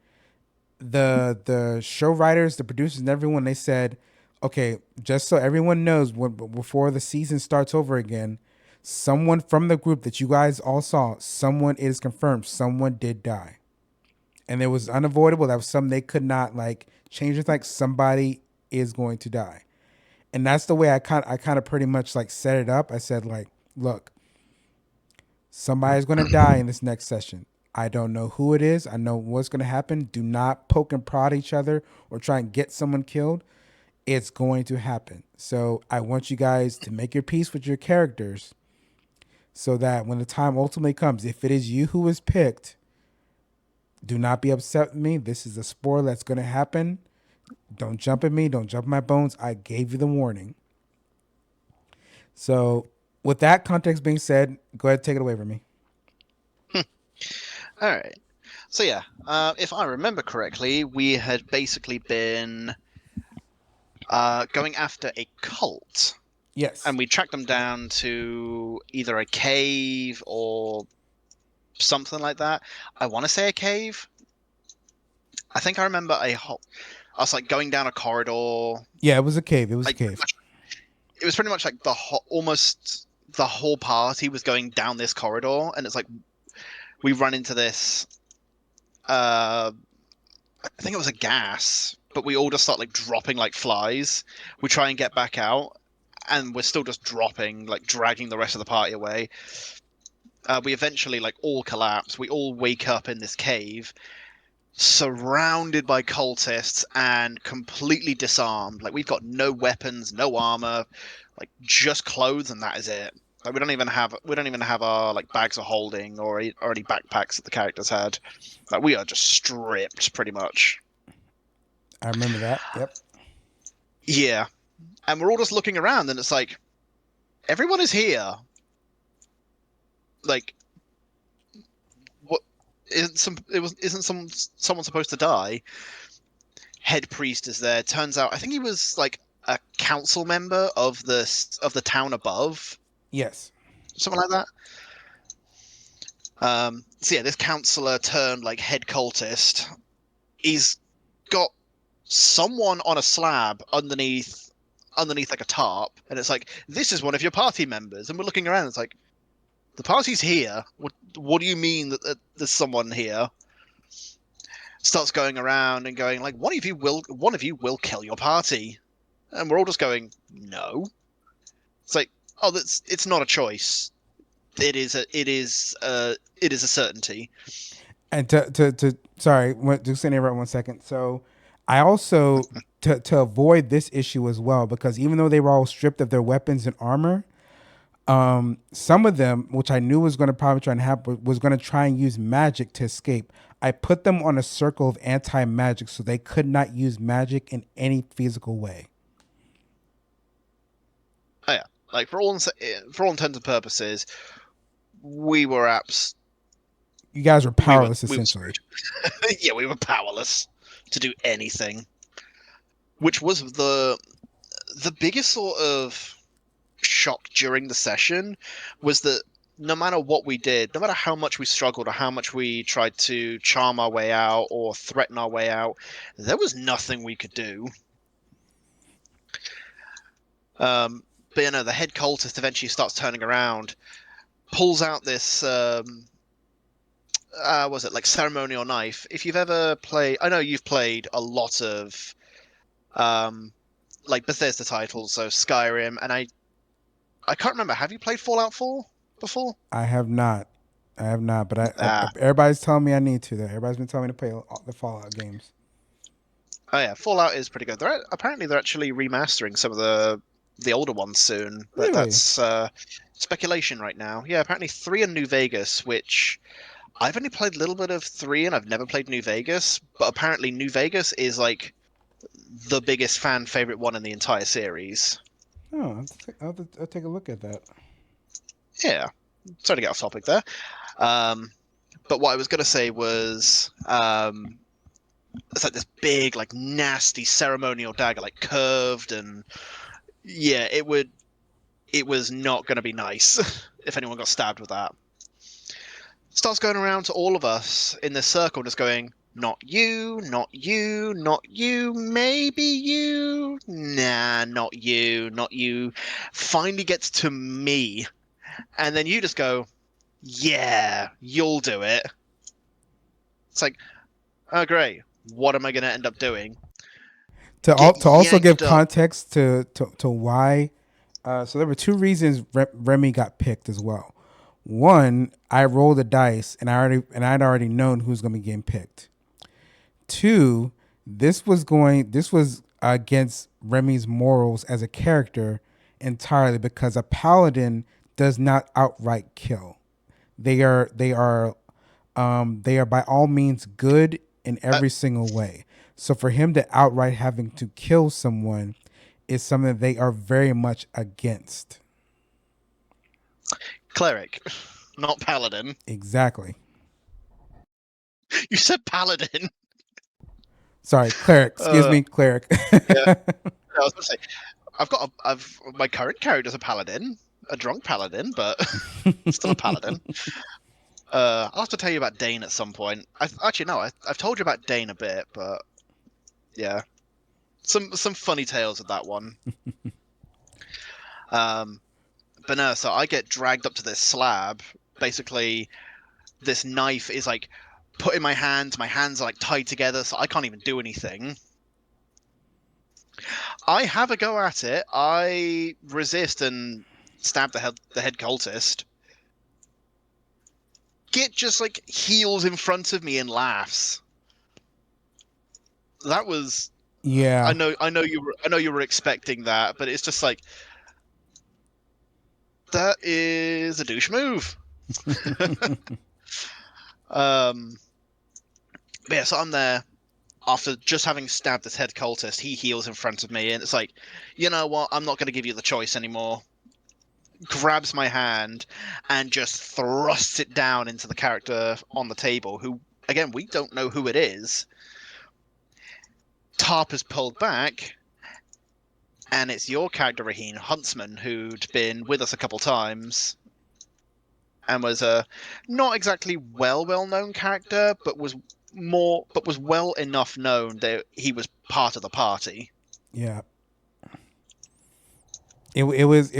the show writers, the producers, and everyone, they said, okay, just so everyone knows, before the season starts over again, someone from the group that you guys all saw, someone is confirmed, someone did die, and it was unavoidable. That was something they could not like change. It's like somebody is going to die, and that's the way I kind of pretty much like set it up. I said like, look, somebody's going to die in this next session. I don't know who it is. I know what's going to happen. Do not poke and prod each other or try and get someone killed. It's going to happen. So I want you guys to make your peace with your characters so that when the time ultimately comes, if it is you who is picked, do not be upset with me. This is a spoiler that's going to happen. Don't jump at me. Don't jump at my bones. I gave you the warning. So, with that context being said, go ahead and take it away from me. All right. So yeah, if I remember correctly, we had basically been going after a cult, Yes. and we tracked them down to either a cave or something like that. I want to say a cave. I think I remember us like going down a corridor. Yeah, it was a cave. It was a Like cave. it was pretty much like almost the whole party was going down this corridor, and it's like we run into this. I think it was a gas, but we all just start like dropping like flies. We try and get back out, and we're still just dropping, like dragging the rest of the party away. We eventually like all collapse. We all wake up in this cave, surrounded by cultists and completely disarmed. Like we've got no weapons, no armor, like just clothes, and that is it. Like we don't even have our like bags of holding or any backpacks that the characters had. Like we are just stripped pretty much. I remember that. Yep. Yeah, and we're all just looking around, and it's like everyone is here. Like what? Isn't someone supposed to die? Head priest is there. Turns out, I think he was like a council member of the town above, Yes. something like that. So yeah, this counselor turned like head cultist. He's got someone on a slab underneath like a tarp, and it's like this is one of your party members, and we're looking around. It's like the party's here. What do you mean that there's someone here? Starts going around and going like one of you will kill your party, and we're all just going no. It's like oh it's not a choice. It is a certainty. And to sorry, just interrupt 1 second. So I also to avoid this issue as well, because even though they were all stripped of their weapons and armor, some of them, which I knew was going to probably try and happen, was going to try and use magic to escape. I put them on a circle of anti magic so they could not use magic in any physical way. Oh yeah, like for all intents and purposes, we were apps. You guys were We were powerless we were essentially. screwed. Yeah, we were powerless to do anything, which was the biggest sort of shock during the session was that no matter what we did, no matter how much we struggled or how much we tried to charm our way out or threaten our way out, there was nothing we could do. But the head cultist eventually starts turning around, pulls out this was it like ceremonial knife? If you've ever played, I know you've played a lot of um like Bethesda titles, so Skyrim, and I can't remember. Have you played Fallout 4 before? I have not. I have not, but Ah, everybody's telling me I need to. Though everybody's been telling me to play all the Fallout games. oh yeah, Fallout is pretty good. Apparently they're actually remastering some of the older ones soon, but Really? that's speculation right now. Yeah, apparently 3 and New Vegas, which I've only played a little bit of 3 and I've never played New Vegas, but apparently New Vegas is like the biggest fan favorite one in the entire series. Oh, I'll take a look at that. Yeah, sorry to get off topic there. Um, But what I was going to say was, it's like this big, like nasty ceremonial dagger, like curved, and yeah, it was not going to be nice if anyone got stabbed with that. Starts going around to all of us in this circle, just going, not you, not you, not you, maybe you, nah, not you, not you. Finally gets to me, and then you just go, yeah, you'll do it. It's like, oh great, what am I going to end up doing? Get To also give yanked up. context to why, so there were two reasons Remy got picked as well. One, I rolled the dice and I'd already known who's going to be getting picked. Two, this was against Remy's morals as a character entirely because a paladin does not outright kill. They are by all means good in Uh, every single way. So for him to outright having to kill someone is something they are very much against. Cleric, not paladin. Exactly. You said paladin. Sorry, cleric. Excuse Uh, me, cleric. yeah, I was going to say, I've my current character's a paladin, a drunk paladin, but still a paladin. I'll have to tell you about Dane at some point. Actually, no, I've told you about Dane a bit, but yeah, some funny tales of that one. Um, but no, so I get dragged up to this slab. Basically, this knife is like put in my hand. My hands are like tied together, so I can't even do anything. I have a go at it. I resist and stab the head cultist. Git just like heals in front of me and laughs. That was Yeah. I know you were expecting that, but it's just like that is a douche move. um but yeah, so I'm there after just having stabbed this head cultist. He heals in front of me, and it's like, you know what? I'm not going to give you the choice anymore. Grabs my hand and just thrusts it down into the character on the table, who, again, we don't know who it is. Tarp is pulled back, and it's your character, Raheen Huntsman, who'd been with us a couple times and was a not exactly well known character, but was well enough known that he was part of the party. Yeah. It was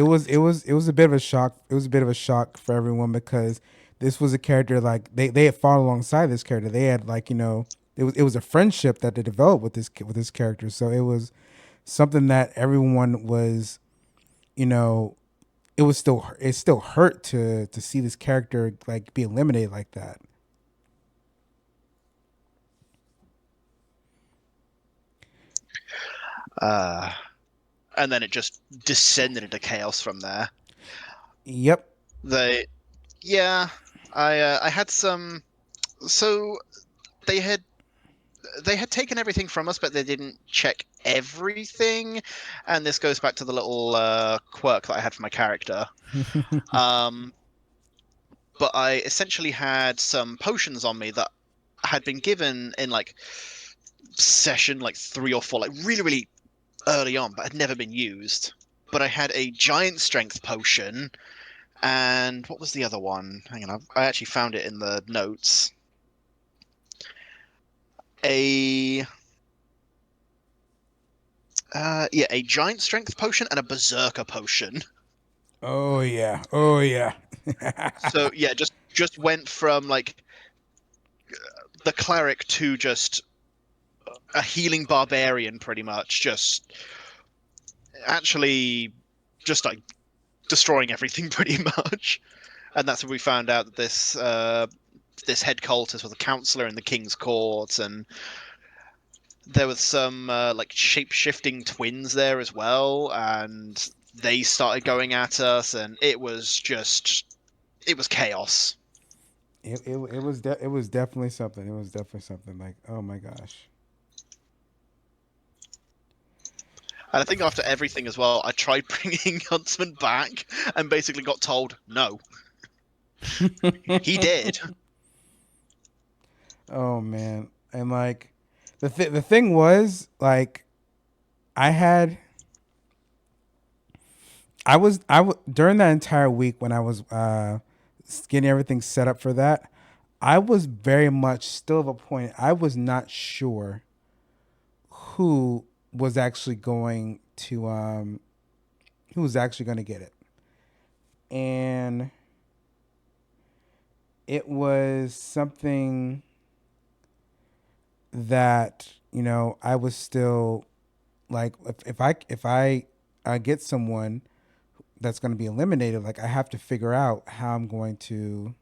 a bit of a shock. It was a bit of a shock for everyone because this was a character like they had fought alongside this character. They had like it was a friendship that they developed with this character. So it was something that everyone was you know it still hurt to see this character like be eliminated like that. Uh, and then it just descended into chaos from there. Yep. They, yeah, I had some. So they had they had taken everything from us, but they didn't check everything. And this goes back to the little quirk that I had for my character. Um, but I essentially had some potions on me that had been given in like session like 3 or 4, like really early on, but had never been used. But I had a giant strength potion, and what was the other one? Hang on, I actually found it in the notes. A yeah, a giant strength potion and a berserker potion. Oh yeah. Oh yeah. So yeah, just went from like the cleric to just a healing barbarian, pretty much. Just actually, just like destroying everything, pretty much. And that's when we found out that this head cultist was a counselor in the king's court, and there was some like shape shifting twins there as well, and they started going at us, and it was chaos. It was definitely something. It was definitely something like, oh my gosh. And I think after everything as well, I tried bringing Huntsman back and basically got told no. He did. Oh man, and like the thing was like I had during that entire week when I was getting everything set up for that, I was very much still of a point. I was not sure who was actually going to who was actually going to get it, and it was something that I was still like if I get someone that's going to be eliminated, like I have to figure out how I'm going to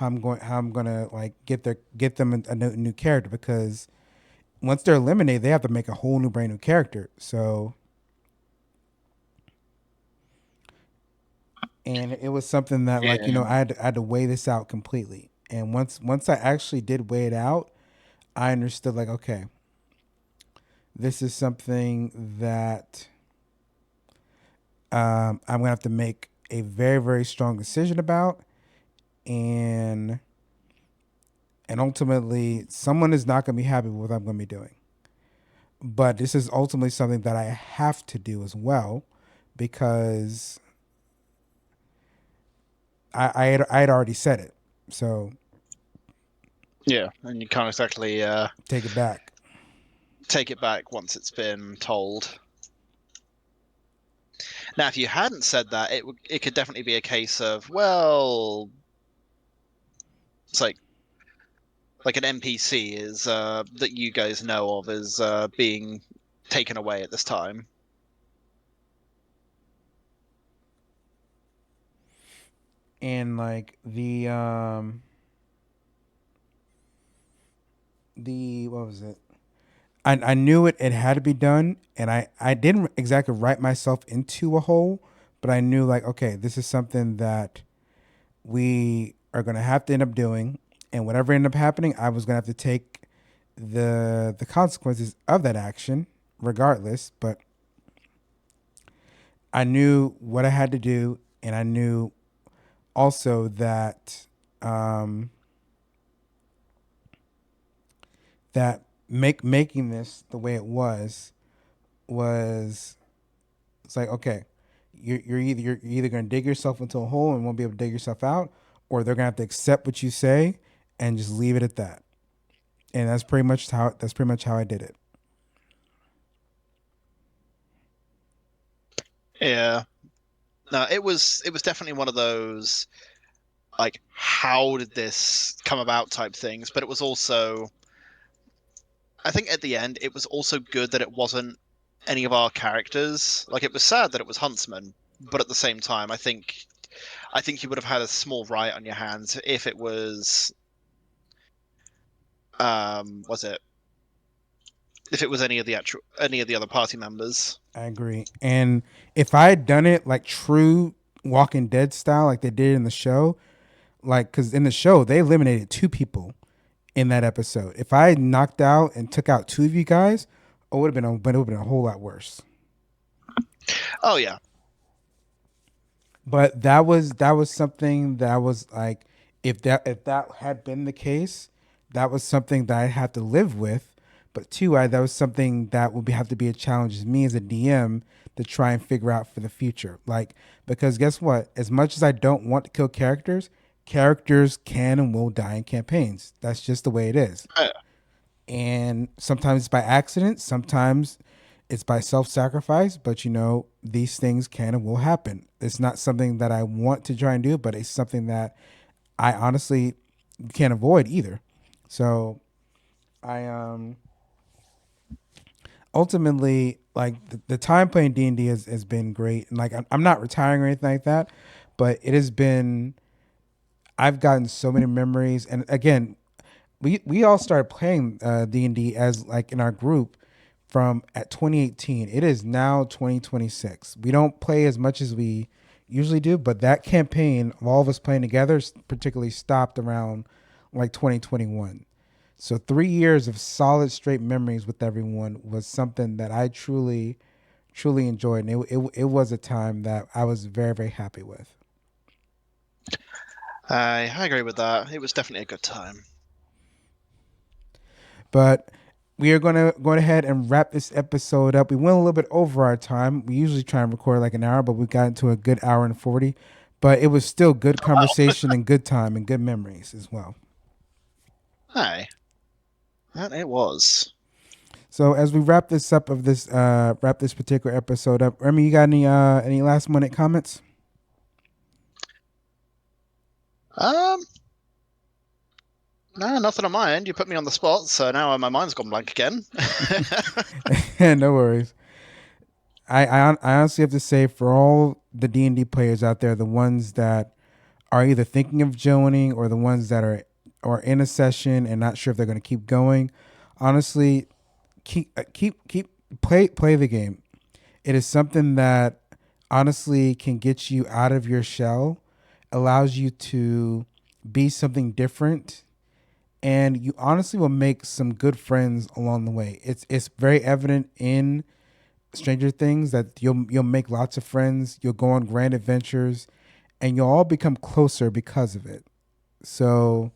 like get them a new character, because once they're eliminated, they have to make a whole new brand new character. So, and it was something that like Yeah. I had to weigh this out completely. And once I actually did weigh it out, I understood like, okay, this is something that I'm gonna have to make a very very strong decision about, and ultimately someone is not gonna be happy with what I'm gonna be doing. But this is ultimately something that I have to do as well, because I had already said it. So Yeah, and you can't exactly take it back. take it back once it's been told. Now, if you hadn't said that, it could definitely be a case of, well, it's like an NPC is that you guys know of is being taken away at this time. And like the what was it? I knew it had to be done, and I didn't exactly write myself into a hole, but I knew like, okay, this is something that we are gonna have to end up doing, and whatever ended up happening, I was gonna have to take the consequences of that action regardless. But I knew what I had to do, and I knew also that um, that making this the way it was it's like, okay, you're either gonna dig yourself into a hole and won't be able to dig yourself out, or they're gonna have to accept what you say and just leave it at that. And that's pretty much how I did it. Yeah. No, it was definitely one of those like how did this come about type things, but it was also I think at the end it was also good that it wasn't any of our characters. Like it was sad that it was Huntsman, but at the same time I think you would have had a small riot on your hands if it was it if it was any of the other party members. I agree. And if I had done it like true Walking Dead style, like they did in the show, like because in the show they eliminated two people in that episode. If I had knocked out and took out two of you guys, but it would have been a whole lot worse. Oh yeah. But that was something that was like, if that had been the case, that was something that I'd have to live with. But two, that was something that would have to be a challenge as me as a DM to try and figure out for the future. Like, because guess what? As much as I don't want to kill characters, characters can and will die in campaigns. That's just the way it is. Uh, And sometimes it's by accident, sometimes it's by self-sacrifice, but these things can and will happen. It's not something that I want to try and do, but it's something that I honestly can't avoid either. So I ultimately, like, the time playing D&D has been great, and like I'm not retiring or anything like that, but it has been, I've gotten so many memories. And again, we all started playing D&D as like in our group from at 2018. It is now 2026. We don't play as much as we usually do, but that campaign of all of us playing together particularly stopped around like 2021. So 3 years of solid straight memories with everyone was something that I truly enjoyed, and it was a time that I was very very happy with. I agree with that. It was definitely a good time. But we are going to go ahead and wrap this episode up. We went a little bit over our time. We usually try and record like an hour, but we got into a good hour and 40. But it was still good Wow. conversation and good time and good memories as well. Hi. That it was. So as we wrap this up of this wrap this particular episode up, Remy, you got any last minute comments? Um, no, nothing on my end. You put me on the spot, so now my mind's gone blank again. No worries. I honestly have to say for all the D&D players out there, the ones that are either thinking of joining or the ones that are in a session and not sure if they're going to keep going, honestly, keep play the game. It is something that honestly can get you out of your shell, allows you to be something different, and you honestly will make some good friends along the way. It's very evident in Stranger Things that you'll make lots of friends, you'll go on grand adventures, and you'll all become closer because of it. So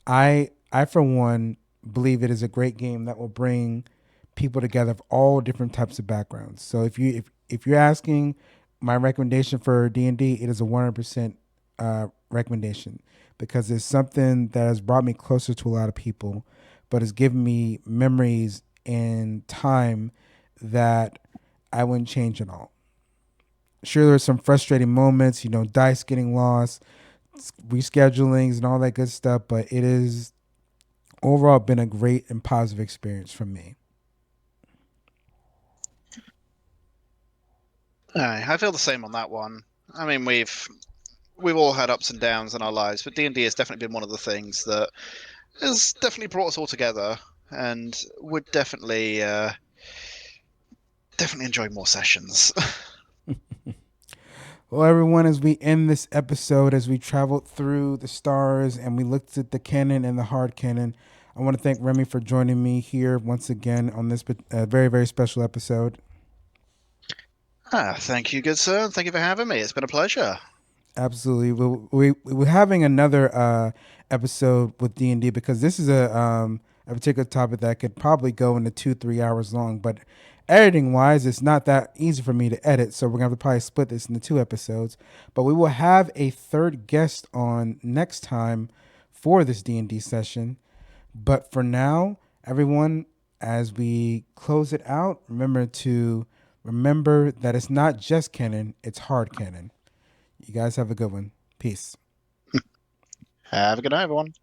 I for one believe it is a great game that will bring people together of all different types of backgrounds. So if you're asking my recommendation for D&D, it is a 100% recommendation because it's something that has brought me closer to a lot of people, but has given me memories and time that I wouldn't change at all. Sure, there were some frustrating moments, dice getting lost, reschedulings, and all that good stuff, but it is overall been a great and positive experience for me. I feel the same on that one. I mean, we've all had ups and downs in our lives, but D&D has definitely been one of the things that has definitely brought us all together, and would definitely enjoy more sessions. Well, everyone, as we end this episode, as we traveled through the stars and we looked at the canon and the hard canon, I want to thank Remy for joining me here once again on this very, very special episode. Thank you, good sir. Thank you for having me. It's been a pleasure. Absolutely. We're having another episode with D&D because this is a particular topic that could probably go into 2-3 hours long. But editing wise, it's not that easy for me to edit. So we're going to have to probably split this into 2 episodes. But we will have a third guest on next time for this D&D session. But for now, everyone, as we close it out, remember that it's not just canon, it's hard canon. You guys have a good one. Peace. Have a good night, everyone.